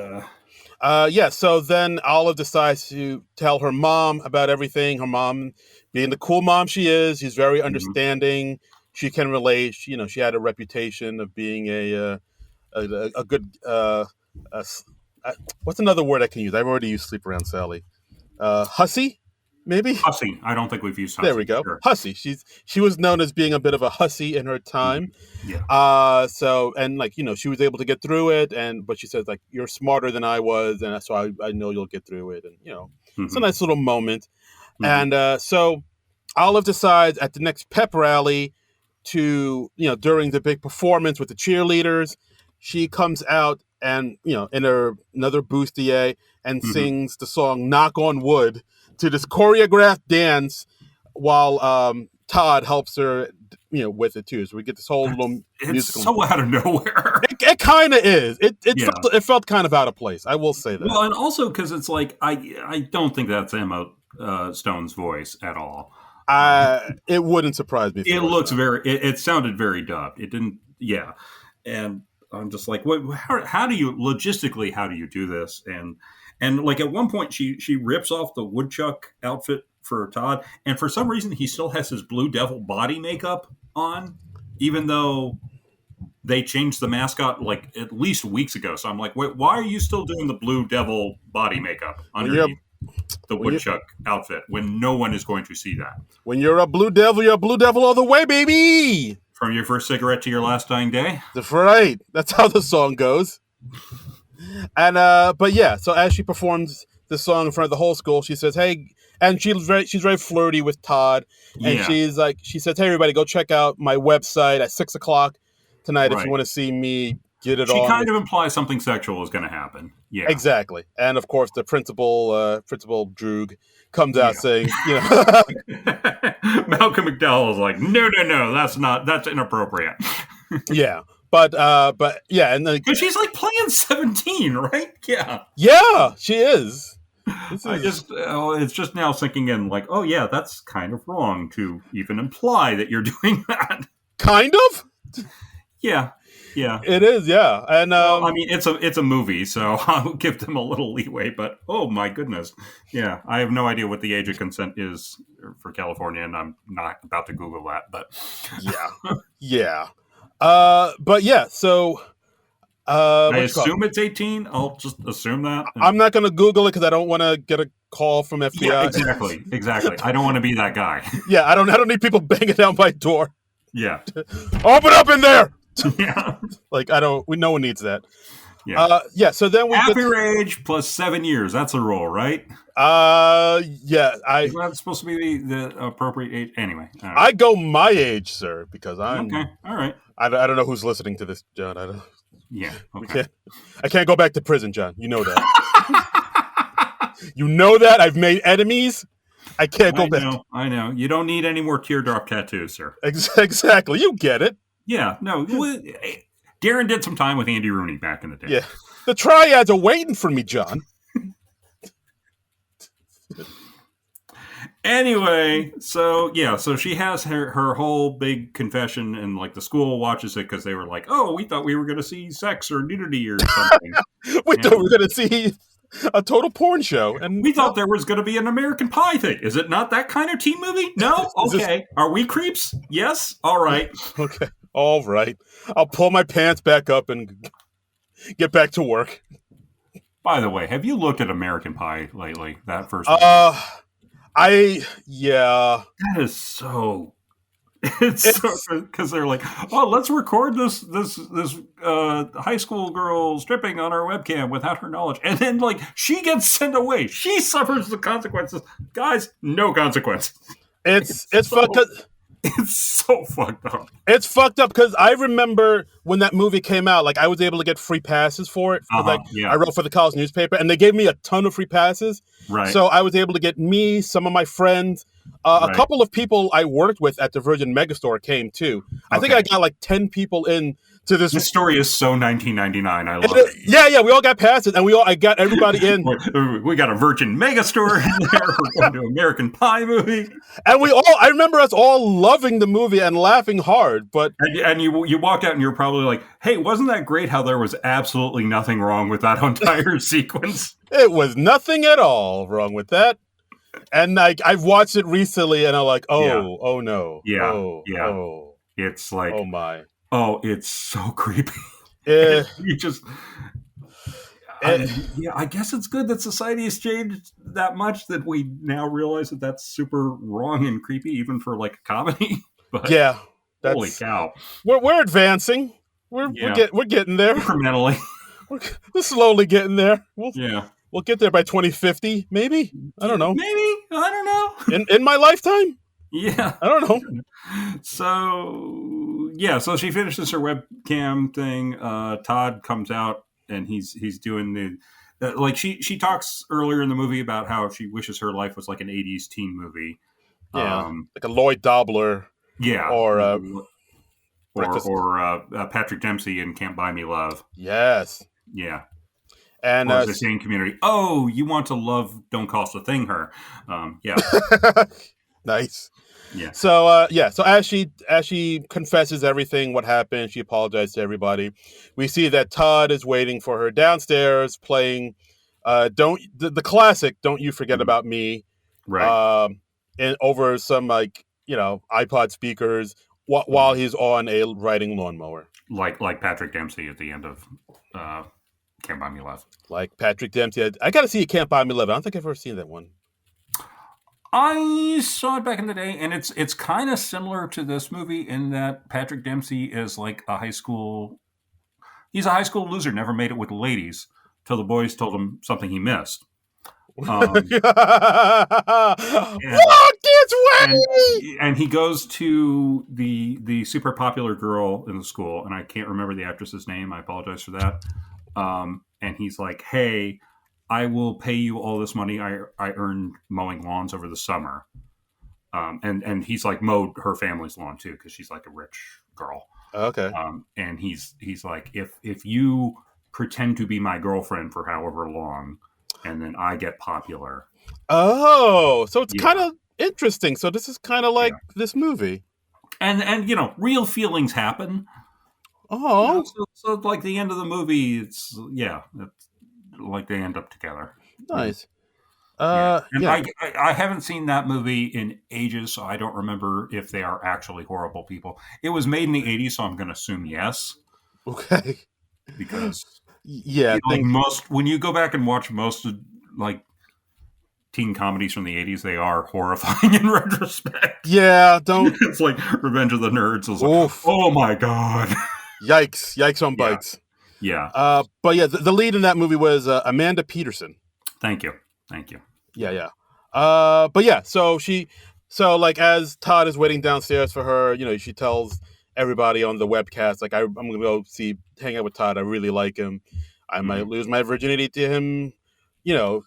Speaker 2: Yeah, so then Olive decides to tell her mom about everything. Her mom, being the cool mom she is, she's very
Speaker 1: mhm.
Speaker 2: understanding. She can relate. She had a reputation of being a good a s- what's another word I can use? I've already used sleep around Sally. Hussy, maybe.
Speaker 1: Hussy, I don't think we've used
Speaker 2: There we
Speaker 1: hussy.
Speaker 2: go.
Speaker 1: Sure.
Speaker 2: Hussy. She was known as being a bit of a hussy in her time.
Speaker 1: Mhm. Yeah.
Speaker 2: So and like she was able to get through it, but she says like you're smarter than I was, and so I know you'll get through it, and it's a
Speaker 1: Hmm.
Speaker 2: nice little moment.
Speaker 1: Hmm.
Speaker 2: And so Olive decides at the next pep rally to, during the big performance with the cheerleaders, she comes out and, in her another bustier and
Speaker 1: Mhm.
Speaker 2: sings the song Knock on Wood to this choreographed dance while Todd helps her, with it too. So we get this whole little
Speaker 1: It's
Speaker 2: musical.
Speaker 1: so out of nowhere.
Speaker 2: It kind of is.
Speaker 1: Yeah.
Speaker 2: It felt kind of out of place. I will say that.
Speaker 1: Well, and also because it's like I don't think that's Emma Stone's voice at all.
Speaker 2: It wouldn't surprise me. If
Speaker 1: It
Speaker 2: was
Speaker 1: looks
Speaker 2: that.
Speaker 1: very. It sounded very dubbed. It didn't. Yeah, and I'm just like, what? How do you logistically? How do you do this? And like at one point, she rips off the woodchuck outfit for Todd, and for some reason, he still has his Blue Devil body makeup on, even though they changed the mascot like at least weeks ago. So I'm like, wait, why are you still doing the Blue Devil body makeup
Speaker 2: When you're
Speaker 1: underneath the woodchuck outfit when no one is going to see that?
Speaker 2: when you're a Blue Devil, you're a Blue Devil all the way, baby.
Speaker 1: From your first cigarette to your last dying day?
Speaker 2: That's right. That's how the song goes. And but yeah, so as she performs the song in front of the whole school, she says, "Hey," and she's very flirty with Todd, and
Speaker 1: Yeah.
Speaker 2: she says, "Hey, everybody, go check out my website at 6:00 tonight if
Speaker 1: Right.
Speaker 2: you want to see me get it
Speaker 1: She
Speaker 2: on."
Speaker 1: kind of implies something sexual is going to happen. Yeah.
Speaker 2: Exactly, and of course, the Principal Droog comes out
Speaker 1: Yeah.
Speaker 2: saying,
Speaker 1: Malcolm McDowell is like, no, that's inappropriate.
Speaker 2: yeah, but yeah, and then
Speaker 1: Because she's like playing 17, right? Yeah.
Speaker 2: yeah, she is.
Speaker 1: It's just now sinking in like, oh yeah, that's kind of wrong to even imply that you're doing that.
Speaker 2: kind of.
Speaker 1: Yeah. Yeah.
Speaker 2: It is, yeah, and
Speaker 1: Well, I mean, it's a movie, so I'll give them a little leeway. But oh my goodness, yeah, I have no idea what the age of consent is for California, and I'm not about to Google that. But
Speaker 2: yeah. But yeah, so
Speaker 1: I assume it's 18. I'll just assume that.
Speaker 2: I'm not going to Google it because I don't want to get a call from FBI.
Speaker 1: Yeah, exactly. I don't want to be that guy.
Speaker 2: Yeah, I don't need people banging down my door.
Speaker 1: Yeah,
Speaker 2: Open up in there.
Speaker 1: yeah,
Speaker 2: Like no one needs that.
Speaker 1: yeah.
Speaker 2: Yeah. So then we
Speaker 1: Half
Speaker 2: get,
Speaker 1: your age plus 7 years. That's a rule, right?
Speaker 2: yeah,
Speaker 1: Is that supposed to be the appropriate age? Anyway, all right.
Speaker 2: I go my age, sir, because I'm
Speaker 1: Okay, all right.
Speaker 2: I don't know who's listening to this, John.
Speaker 1: Yeah, okay.
Speaker 2: I can't go back to prison, John. You know that. You know that I've made enemies. I can't go back.
Speaker 1: I know. You don't need any more teardrop tattoos, sir.
Speaker 2: Exactly. You get it.
Speaker 1: Yeah, no. Darren did some time with Andy Rooney back in the day.
Speaker 2: Yeah. The triads are waiting for me, John.
Speaker 1: Anyway, so she has her whole big confession, and like the school watches it because they were like, "Oh, we thought we were going to see sex or nudity or something.
Speaker 2: We thought we were going to see a total porn show, and
Speaker 1: We thought there was going to be an American Pie thing. Is it not that kind of teen movie? No? Okay. Are we creeps? Yes? All right.
Speaker 2: Okay, all right. I'll pull my pants back up and get back to work.
Speaker 1: By the way, have you looked at American Pie lately? That first
Speaker 2: Yeah.
Speaker 1: That is so... It's because they're like, oh, let's record this high school girl stripping on our webcam without her knowledge, and then like she gets sent away. She suffers the consequences. Guys, no consequences.
Speaker 2: It's fucked up.
Speaker 1: It's so fucked up.
Speaker 2: It's fucked up because I remember when that movie came out, like I was able to get free passes for it.
Speaker 1: Yeah.
Speaker 2: I wrote for the college newspaper, and they gave me a ton of free passes.
Speaker 1: Right.
Speaker 2: So I was able to get me, some of my friends, a couple of people I worked with at the Virgin Megastore came too. I think I got like 10 people in to this.
Speaker 1: This story is so 1999. I love it.
Speaker 2: Yeah, we all got passes, and I got everybody in.
Speaker 1: We got a Virgin Megastore in there. We're going to American Pie movie,
Speaker 2: and I remember us all loving the movie and laughing hard. But
Speaker 1: and you walked out and you're probably like, "Hey, wasn't that great? How there was absolutely nothing wrong with that entire sequence."
Speaker 2: It was nothing at all wrong with that. And like I've watched it recently, and I'm like, oh no, oh,
Speaker 1: it's like,
Speaker 2: oh my,
Speaker 1: it's so creepy. You just, I guess it's good that society has changed that much that we now realize that that's super wrong and creepy, even for like a comedy. But
Speaker 2: yeah,
Speaker 1: holy cow,
Speaker 2: we're advancing. We're getting there
Speaker 1: incrementally.
Speaker 2: We're slowly getting there. We'll get there by 2050, maybe. I don't know.
Speaker 1: Maybe, I don't know.
Speaker 2: In my lifetime?
Speaker 1: Yeah.
Speaker 2: I don't know.
Speaker 1: So yeah, so she finishes her webcam thing. Todd comes out and he's doing the like she talks earlier in the movie about how she wishes her life was like an '80s teen movie.
Speaker 2: Yeah,
Speaker 1: Um,
Speaker 2: like a Lloyd Dobler
Speaker 1: yeah,
Speaker 2: or Breakfast.
Speaker 1: Patrick Dempsey in Can't Buy Me Love.
Speaker 2: Yes,
Speaker 1: Yeah,
Speaker 2: and
Speaker 1: or as they say in Community, oh, you want to love? Don't cost a thing. Her, yeah,
Speaker 2: nice.
Speaker 1: yeah.
Speaker 2: So so as she confesses everything what happened, she apologized to everybody. We see that Todd is waiting for her downstairs, playing don't the classic "Don't You Forget
Speaker 1: Mhm.
Speaker 2: About Me,"
Speaker 1: Right.
Speaker 2: um, and over some iPod speakers while
Speaker 1: Mhm.
Speaker 2: he's on a riding lawnmower,
Speaker 1: Like Patrick Dempsey at the end of uh, Can't Buy Me Love.
Speaker 2: like Patrick Dempsey. I got to see "You Can't Buy Me Love." I don't think I've ever seen that one.
Speaker 1: I saw it back in the day, and it's kind of similar to this movie in that Patrick Dempsey is like a high school. He's a high school loser, never made it with the ladies, till the boys told him something he missed.
Speaker 2: Walk
Speaker 1: Um, and
Speaker 2: this
Speaker 1: and
Speaker 2: way.
Speaker 1: and he goes to the super popular girl in the school, and I can't remember the actress's name. I apologize for that. And he's like, "Hey, I will pay you all this money I earned mowing lawns over the summer." And he's like mowed her family's lawn too because she's like a rich girl.
Speaker 2: Okay.
Speaker 1: And he's like, if you pretend to be my girlfriend for however long, and then I get popular,
Speaker 2: Oh, so it's kind
Speaker 1: yeah,
Speaker 2: of interesting. So this is kind of like
Speaker 1: yeah,
Speaker 2: this movie.
Speaker 1: and real feelings happen.
Speaker 2: Oh,
Speaker 1: So like the end of the movie, it's like they end up together. Yeah.
Speaker 2: nice.
Speaker 1: Yeah, and
Speaker 2: Yeah.
Speaker 1: I haven't seen that movie in ages, so I don't remember if they are actually horrible people. It was made in the '80s, so I'm going to assume yes,
Speaker 2: Okay.
Speaker 1: because
Speaker 2: Yeah.
Speaker 1: like
Speaker 2: Think.
Speaker 1: most when you go back and watch most of like teen comedies from the '80s, they are horrifying in retrospect.
Speaker 2: Yeah. Don't.
Speaker 1: It's like Revenge of the Nerds. It's like,
Speaker 2: Oof.
Speaker 1: oh my god.
Speaker 2: Yikes. Yikes on
Speaker 1: Yeah,
Speaker 2: bikes.
Speaker 1: yeah.
Speaker 2: But yeah, the lead in that movie was Amanda Peterson.
Speaker 1: Thank you, thank you.
Speaker 2: Yeah. Yeah. But yeah. So like as Todd is waiting downstairs for her, she tells everybody on the webcast, like, I'm gonna go hang out with Todd. I really like him. I might
Speaker 1: Mhm.
Speaker 2: lose my virginity to him, you know,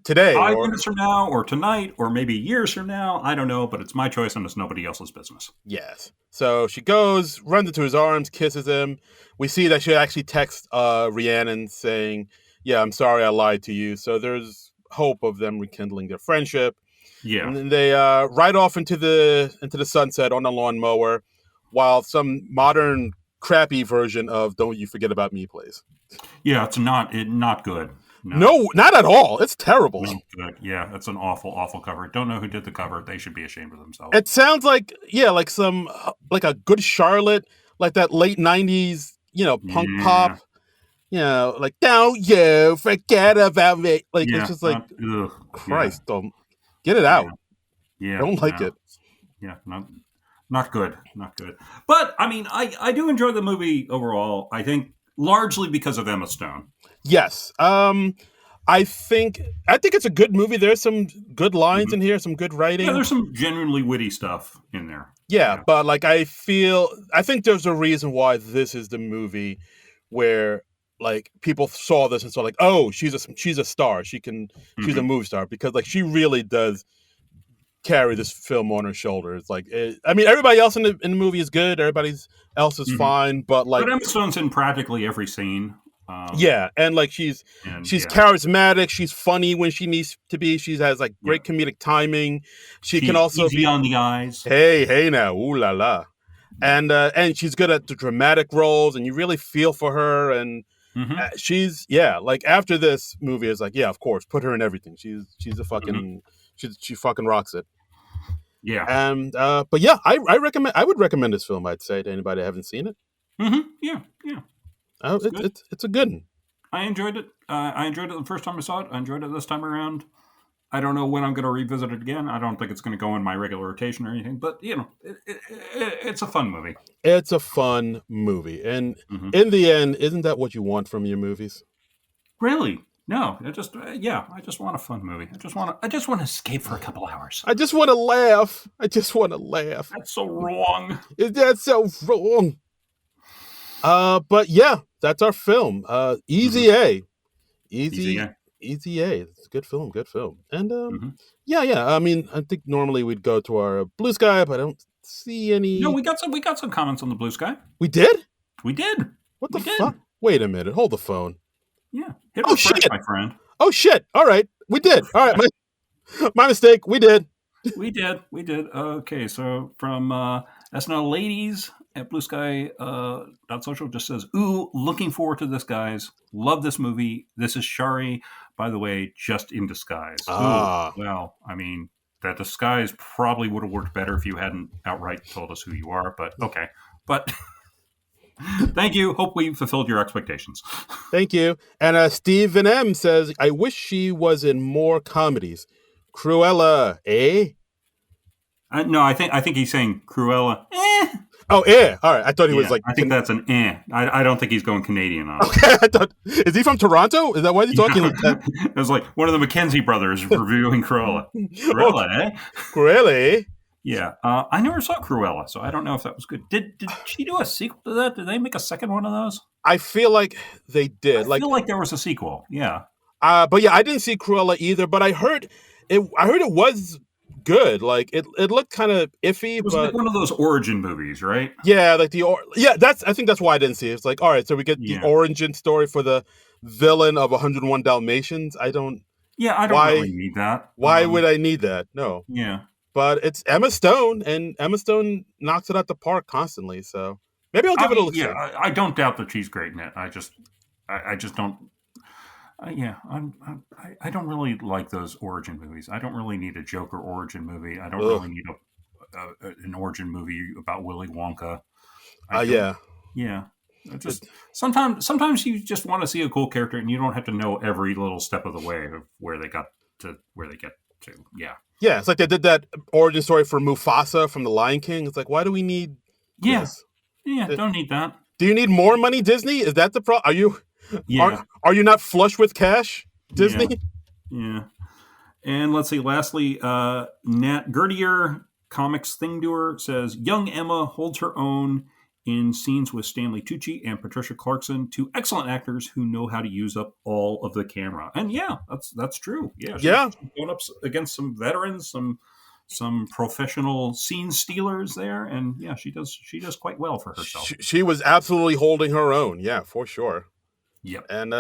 Speaker 2: today
Speaker 1: 5 minutes from now, or tonight, or maybe years from now, I don't know, but it's my choice and it's nobody else's business.
Speaker 2: yes. So she goes, runs into his arms, kisses him. We see that she actually texts Rhiannon saying, "Yeah, I'm sorry I lied to you." So there's hope of them rekindling their friendship.
Speaker 1: Yeah,
Speaker 2: And then they ride off into the sunset on a lawnmower, while some modern crappy version of "Don't You Forget About Me" plays.
Speaker 1: yeah. It's not good. No,
Speaker 2: No, not at all. It's terrible.
Speaker 1: not good. Yeah, that's an awful cover. Don't know who did the cover. They should be ashamed of themselves.
Speaker 2: It sounds like, yeah, like some like a Good Charlotte, like that late '90s, punk pop.
Speaker 1: Yeah,
Speaker 2: Like, "Don't you forget about me." Like, it's
Speaker 1: yeah.
Speaker 2: just like,
Speaker 1: Not. Ugh. Yeah,
Speaker 2: Christ, don't get it
Speaker 1: yeah,
Speaker 2: out.
Speaker 1: yeah.
Speaker 2: Don't like
Speaker 1: No.
Speaker 2: it.
Speaker 1: Yeah, not good. Not good. But I mean, I do enjoy the movie overall. I think largely because of Emma Stone.
Speaker 2: Yes. I think it's a good movie. There's some good lines
Speaker 1: Mhm.
Speaker 2: in here, some good
Speaker 1: Yeah,
Speaker 2: writing.
Speaker 1: there's some genuinely witty stuff in there.
Speaker 2: Yeah,
Speaker 1: Yeah.
Speaker 2: but like I think there's a reason why this is the movie where like people saw this and saw like, "Oh, she's a star. She's a
Speaker 1: Hmm.
Speaker 2: movie star," because like she really does carry this film on her shoulders. Like, I mean, everybody else in the movie is good. Everybody else is
Speaker 1: Hmm.
Speaker 2: fine, but
Speaker 1: But
Speaker 2: like,
Speaker 1: Emma Stone's in practically every scene.
Speaker 2: yeah, and like
Speaker 1: And
Speaker 2: she's
Speaker 1: yeah,
Speaker 2: charismatic. She's funny when she needs to be. She has like
Speaker 1: yeah,
Speaker 2: great comedic timing. She can
Speaker 1: she's
Speaker 2: also
Speaker 1: easy
Speaker 2: be,
Speaker 1: on the eyes.
Speaker 2: hey now, ooh la la,
Speaker 1: Yeah.
Speaker 2: and she's good at the dramatic roles, and you really feel for her. And
Speaker 1: Hmm.
Speaker 2: she's, yeah, like after this movie is like, yeah, of course, put her in everything. She's a
Speaker 1: Hmm.
Speaker 2: fucking she fucking rocks it.
Speaker 1: Yeah.
Speaker 2: And but yeah, I would recommend this film. I'd say to anybody that haven't seen it.
Speaker 1: Yeah. Yeah.
Speaker 2: Oh,
Speaker 1: It's good.
Speaker 2: it's a good one.
Speaker 1: I enjoyed it. I enjoyed it the first time I saw it. I enjoyed it this time around. I don't know when I'm going to revisit it again. I don't think it's going to go in my regular rotation or anything, but it's a fun movie.
Speaker 2: It's a fun movie, and
Speaker 1: Hmm.
Speaker 2: in the end, isn't that what you want from your movies?
Speaker 1: Really? No, I just I just want a fun movie. I just want to escape for a couple hours.
Speaker 2: I just want to laugh. I just want to laugh.
Speaker 1: That's so wrong.
Speaker 2: Is that so wrong? But yeah, that's our film. Easy A. Easy A. It's a good film. Good film. And yeah. I mean, I think normally we'd go to our Blue Sky, but I don't see any.
Speaker 1: No, we got some comments on the Blue Sky.
Speaker 2: We did?
Speaker 1: We did.
Speaker 2: What the fuck? Wait a minute. Hold the phone.
Speaker 1: Yeah. Hit refresh, my friend.
Speaker 2: Oh shit. All right. We did. All right. My mistake. We did.
Speaker 1: We did. Okay, so from SNL Ladies at Blue Sky .social just says, "Ooh, looking forward to this, guys. Love this movie. This is Shari, by the way, just in disguise."
Speaker 2: Ah.
Speaker 1: Ooh, well, I mean, that disguise probably would have worked better if you hadn't outright told us who you are, but okay. But thank you. Hope we fulfilled your expectations.
Speaker 2: Thank you. And Stephen M says, "I wish she was in more comedies. Cruella, eh?"
Speaker 1: No, I think he's saying Cruella.
Speaker 2: Oh, yeah. All right. I thought he was like.
Speaker 1: I think that's an eh. I don't think he's going Canadian on it.
Speaker 2: Okay. I thought, is he from Toronto? Is that why he's talking like that?
Speaker 1: It was like one of the McKenzie brothers reviewing Cruella. Cruella, eh?
Speaker 2: Cruella, eh?
Speaker 1: Yeah. I never saw Cruella, so I don't know if that was good. Did she do a sequel to that? Did they make a second one of those?
Speaker 2: I feel like they did.
Speaker 1: I feel like there was a sequel. Yeah.
Speaker 2: But yeah, I didn't see Cruella either. But I heard it was good. Like it looked kind of iffy.
Speaker 1: It was
Speaker 2: but
Speaker 1: like one of those origin movies, right?
Speaker 2: Yeah, like I think that's why I didn't see it. It's like, all right, so we get the origin story for the villain of 101 Dalmatians. I don't
Speaker 1: really need that.
Speaker 2: Why would I need that? No.
Speaker 1: Yeah.
Speaker 2: But it's Emma Stone, and Emma Stone knocks it out the park constantly. So maybe I'll give it a look.
Speaker 1: Yeah, I don't doubt that she's great in it. I just don't. I don't really like those origin movies. I don't really need a Joker origin movie. I don't really need an origin movie about Willy Wonka. Yeah. Just sometimes you just want to see a cool character, and you don't have to know every little step of the way of where they got to where they get to. Yeah.
Speaker 2: Yeah, it's like they did that origin story for Mufasa from The Lion King. It's like, why do we need this?
Speaker 1: Yeah, don't need that.
Speaker 2: Do you need more money, Disney? Is that the problem? Are you are you not flush with cash, Disney?
Speaker 1: Yeah. And let's see, lastly, Nat Gertier, Comics Thing Doer, says, "Young Emma holds her own in scenes with Stanley Tucci and Patricia Clarkson, two excellent actors who know how to use up all of the camera." And yeah, that's true. Yeah, she's going up against some veterans, some professional scene stealers there, and yeah, she does quite well for herself.
Speaker 2: She was absolutely holding her own. Yeah, for sure.
Speaker 1: Yep.
Speaker 2: And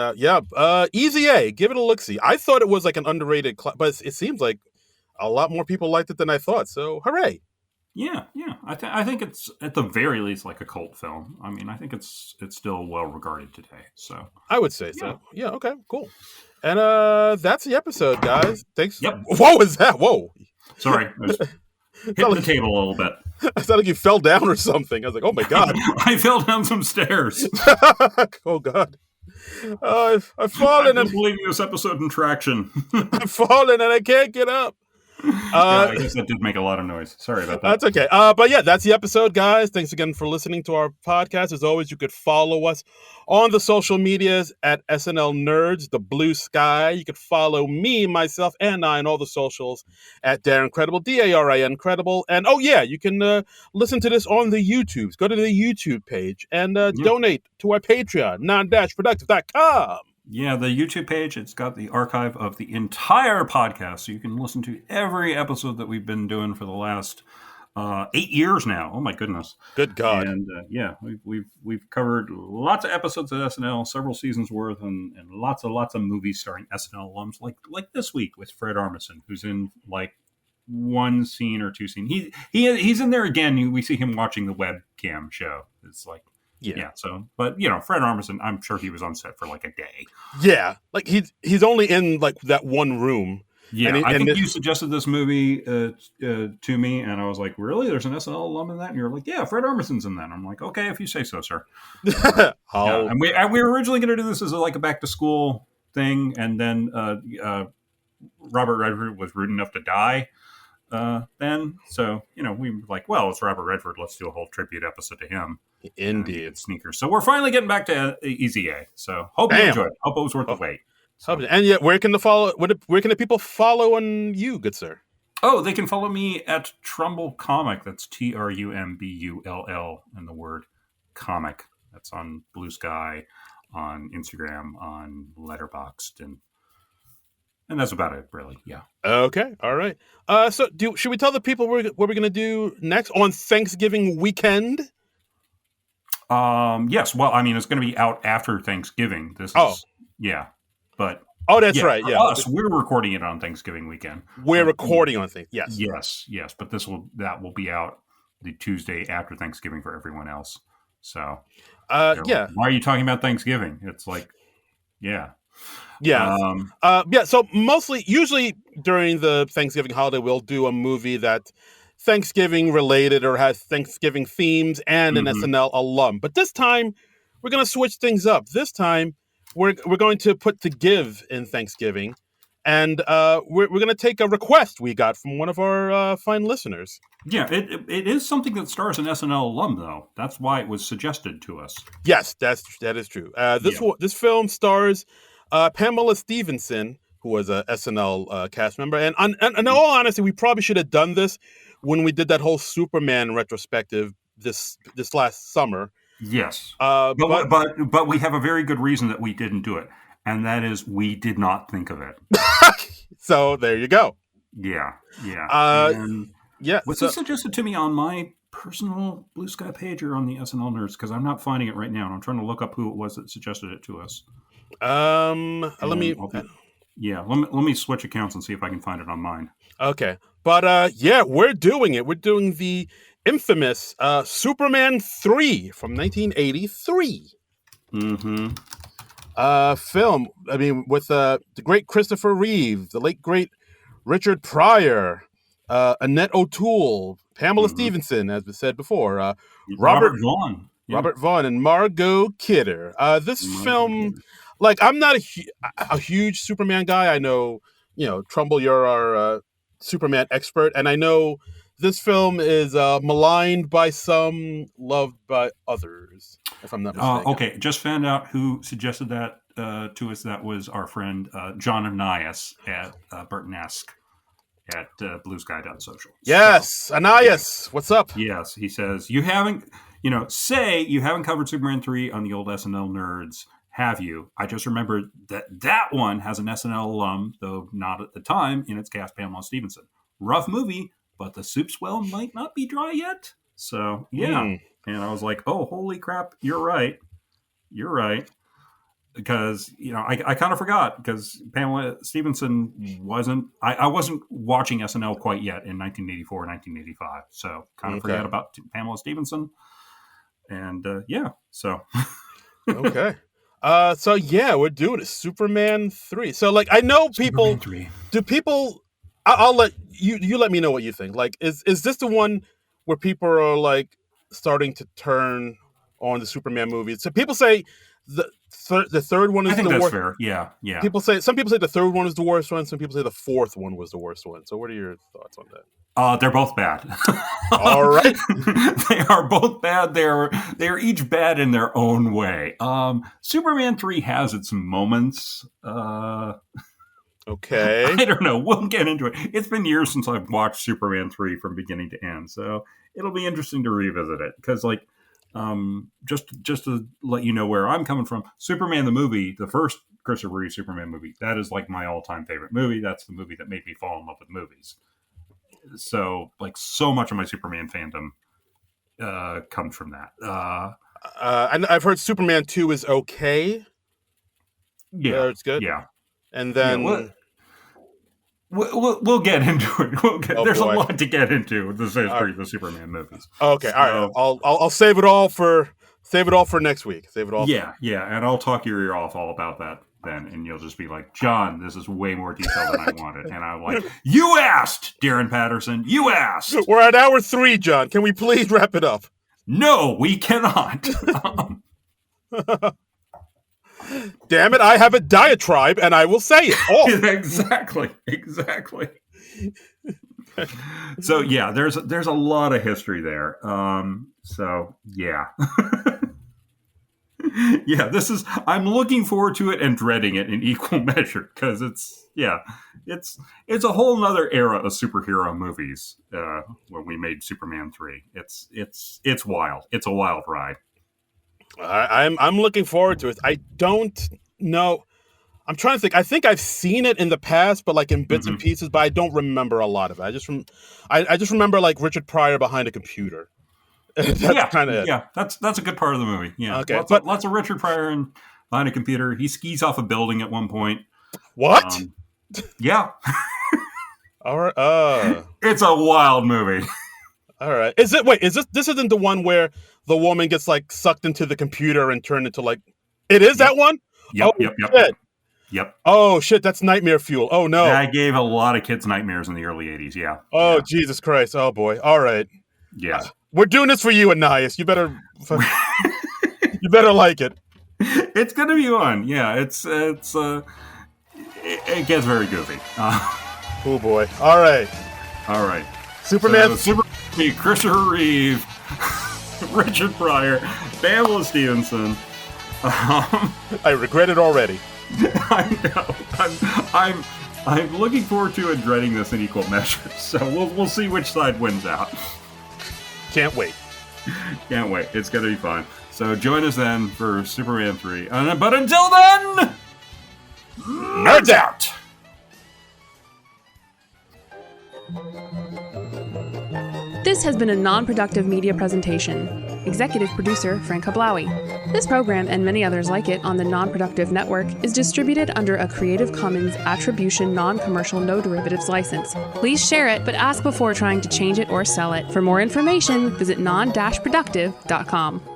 Speaker 2: Easy A, give it a look-see. I thought it was like an underrated, but it seems like a lot more people liked it than I thought. So hooray!
Speaker 1: Yeah. I think it's at the very least like a cult film. I mean, I think it's still well regarded today. So I
Speaker 2: would say so. Yeah. Okay. Cool. And that's the episode, guys. Thanks.
Speaker 1: Yep.
Speaker 2: What was that? Whoa.
Speaker 1: Sorry. I was hitting the table a little bit.
Speaker 2: I sounded like you fell down or something. I was like, oh my God.
Speaker 1: I fell down some stairs.
Speaker 2: Oh God. I've fallen.
Speaker 1: I'm leaving this episode in traction.
Speaker 2: I've fallen and I can't get up.
Speaker 1: I guess that did make a lot of noise. Sorry about that.
Speaker 2: That's okay. But yeah, that's the episode, guys. Thanks again for listening to our podcast. As always, you could follow us on the social medias at SNL Nerds, the Blue Sky. You could follow me, myself, and I on all the socials at Darren Credible, DARIN Credible. And you can listen to this on the YouTubes. Go to the YouTube page and donate to our Patreon, Non-Productive.com.
Speaker 1: Yeah, the YouTube page, it's got the archive of the entire podcast, so you can listen to every episode that we've been doing for the last 8 years now. Oh my goodness!
Speaker 2: Good God!
Speaker 1: And we've covered lots of episodes of SNL, several seasons worth, and lots of movies starring SNL alums, like this week with Fred Armisen, who's in like one scene or two scenes. He's in there again. We see him watching the webcam show. It's like. Yeah. So, but Fred Armisen, I'm sure he was on set for like a day.
Speaker 2: Yeah, like he's only in like that one room.
Speaker 1: Yeah, I think you suggested this movie to me, and I was like, "Really? There's an SNL alum in that?" And you're like, "Yeah, Fred Armisen's in that." And I'm like, "Okay, if you say so, sir." And we were originally going to do this as like a back to school thing, and then Robert Redford was rude enough to die. Then, so we were like, well, it's Robert Redford. Let's do a whole tribute episode to him.
Speaker 2: Indeed,
Speaker 1: sneakers. So we're finally getting back to Easy A. So hope you enjoyed. Hope it was worth the wait. So.
Speaker 2: And yet, where can the people follow on you, good sir?
Speaker 1: Oh, they can follow me at Trumbull Comic. That's TRUMBULL and the word comic. That's on Blue Sky, on Instagram, on Letterboxd, and that's about it, really. Yeah.
Speaker 2: Okay, all right. So should we tell the people what we're going to do next on Thanksgiving weekend?
Speaker 1: Yes. Well, I mean, it's going to be out after Thanksgiving. This is but
Speaker 2: that's right.
Speaker 1: For
Speaker 2: Yeah,
Speaker 1: us, we're recording it on Thanksgiving weekend.
Speaker 2: We're recording on things. Yes.
Speaker 1: Yes. But that will be out the Tuesday after Thanksgiving for everyone else. So,
Speaker 2: yeah.
Speaker 1: Why are you talking about Thanksgiving? It's like, yeah.
Speaker 2: Yeah. So usually during the Thanksgiving holiday, we'll do a movie that's Thanksgiving related or has Thanksgiving themes and an SNL alum. But this time, we're going to switch things up. This time, we're going to put The Give in Thanksgiving, and we're going to take a request we got from one of our fine listeners.
Speaker 1: Yeah, it is something that stars an SNL alum, though. That's why it was suggested to us.
Speaker 2: Yes, that is true. This film stars Pamela Stevenson, who was a SNL cast member. And in all honesty, we probably should have done this when we did that whole Superman retrospective this last summer.
Speaker 1: Yes, but we have a very good reason that we didn't do it, and that is we did not think of it.
Speaker 2: So there you go.
Speaker 1: Yeah. Was this suggested to me on my personal Blue Sky page or on the SNL Nerds? Because I'm not finding it right now, and I'm trying to look up who it was that suggested it to us.
Speaker 2: Let me
Speaker 1: switch accounts and see if I can find it on mine.
Speaker 2: Okay, but we're doing it. We're doing the infamous Superman 3 from 1983. Film. I mean, with the great Christopher Reeve, the late great Richard Pryor, Annette O'Toole, Pamela Stevenson, as we said before, Robert Vaughn. Yeah. Robert Vaughn and Margot Kidder. This film, like, I'm not a huge Superman guy. I know, Trumbull, you're our Superman expert, and I know this film is maligned by some, loved by others, if I'm not mistaken.
Speaker 1: Okay, just found out who suggested that to us. That was our friend John Anais at Burton-esque at bluesky.social.
Speaker 2: Yes, so, Anais, what's up?
Speaker 1: Yes, he says, you haven't covered Superman 3 on the old SNL Nerds, have you? I just remembered that one has an SNL alum, though not at the time, in its cast, Pamela Stevenson. Rough movie, but the soup swell might not be dry yet. So, yeah. And I was like, oh, holy crap, you're right. Because, I kind of forgot, because Pamela Stevenson I wasn't watching SNL quite yet in 1984, 1985. So, kind of forgot about Pamela Stevenson. And, so.
Speaker 2: Okay. We're doing it. Superman 3. So, like, I know people. Do people. I'll let you let me know what you think. Like, is this the one where people are, like, starting to turn on the Superman movies? So people say the third one is the worst. I think that's fair.
Speaker 1: Yeah.
Speaker 2: Some people say the third one is the worst one. Some people say the fourth one was the worst one. So what are your thoughts on that?
Speaker 1: They're both bad.
Speaker 2: All right.
Speaker 1: They are both bad. They're each bad in their own way. Superman 3 has its moments.
Speaker 2: Okay.
Speaker 1: I don't know. We'll get into it. It's been years since I've watched Superman 3 from beginning to end. So it'll be interesting to revisit it. Because, like, just to let you know where I'm coming from, Superman the movie, the first Christopher Reeve Superman movie, that is like my all-time favorite movie. That's the movie that made me fall in love with movies. So, like, so much of my Superman fandom comes from that.
Speaker 2: And I've heard Superman 2 is okay.
Speaker 1: Yeah,
Speaker 2: it's good.
Speaker 1: Yeah,
Speaker 2: and then
Speaker 1: we'll get into it. There's a lot to get into with the history of the Superman movies.
Speaker 2: Okay, so, all right. I'll save it all for next week. Save it all.
Speaker 1: Yeah, and I'll talk your ear off all about that then, and you'll just be like, John, this is way more detail than I wanted. And I'm like, you asked, Darren Patterson, you asked.
Speaker 2: We're at hour 3, John. Can we please wrap it up?
Speaker 1: No, we cannot.
Speaker 2: Damn it, I have a diatribe, and I will say it. Oh.
Speaker 1: Exactly. So, yeah, there's a lot of history there. So, yeah. Yeah, I'm looking forward to it and dreading it in equal measure because it's a whole nother era of superhero movies when we made Superman 3. It's wild. It's a wild ride.
Speaker 2: I'm looking forward to it. I don't know. I'm trying to think. I think I've seen it in the past, but like in bits and pieces. But I don't remember a lot of it. I just remember like Richard Pryor behind a computer. That's kind of it.
Speaker 1: Yeah. That's a good part of the movie. Yeah.
Speaker 2: Okay,
Speaker 1: Lots of Richard Pryor behind a computer. He skis off a building at one point.
Speaker 2: What?
Speaker 1: Yeah.
Speaker 2: All right.
Speaker 1: It's a wild movie.
Speaker 2: All right. Is this isn't the one where the woman gets like sucked into the computer and turned into like? It is that one.
Speaker 1: Yep.
Speaker 2: Shit.
Speaker 1: Yep.
Speaker 2: Oh shit, that's nightmare fuel. Oh no.
Speaker 1: That gave a lot of kids nightmares in the early 80s, yeah.
Speaker 2: Oh, yeah. Jesus Christ. Oh boy. All right.
Speaker 1: Yeah.
Speaker 2: We're doing this for you, Anais. You better like it.
Speaker 1: It's going to be fun. Yeah, it gets very goofy.
Speaker 2: Oh boy. All right.
Speaker 1: Superman, Christopher Reeve, Richard Pryor, Pamela Stevenson.
Speaker 2: I regret it already.
Speaker 1: I know. I'm looking forward to and dreading this in equal measure. So we'll see which side wins out.
Speaker 2: Can't wait.
Speaker 1: It's going to be fun. So join us then for Superman 3. But until then, nerds out.
Speaker 3: This has been a non-productive media presentation. Executive producer Frank Hablawi. This program and many others like it on the Non-Productive Network is distributed under a Creative Commons Attribution Non-Commercial No Derivatives license. Please share it, but ask before trying to change it or sell it. For more information, visit non-productive.com.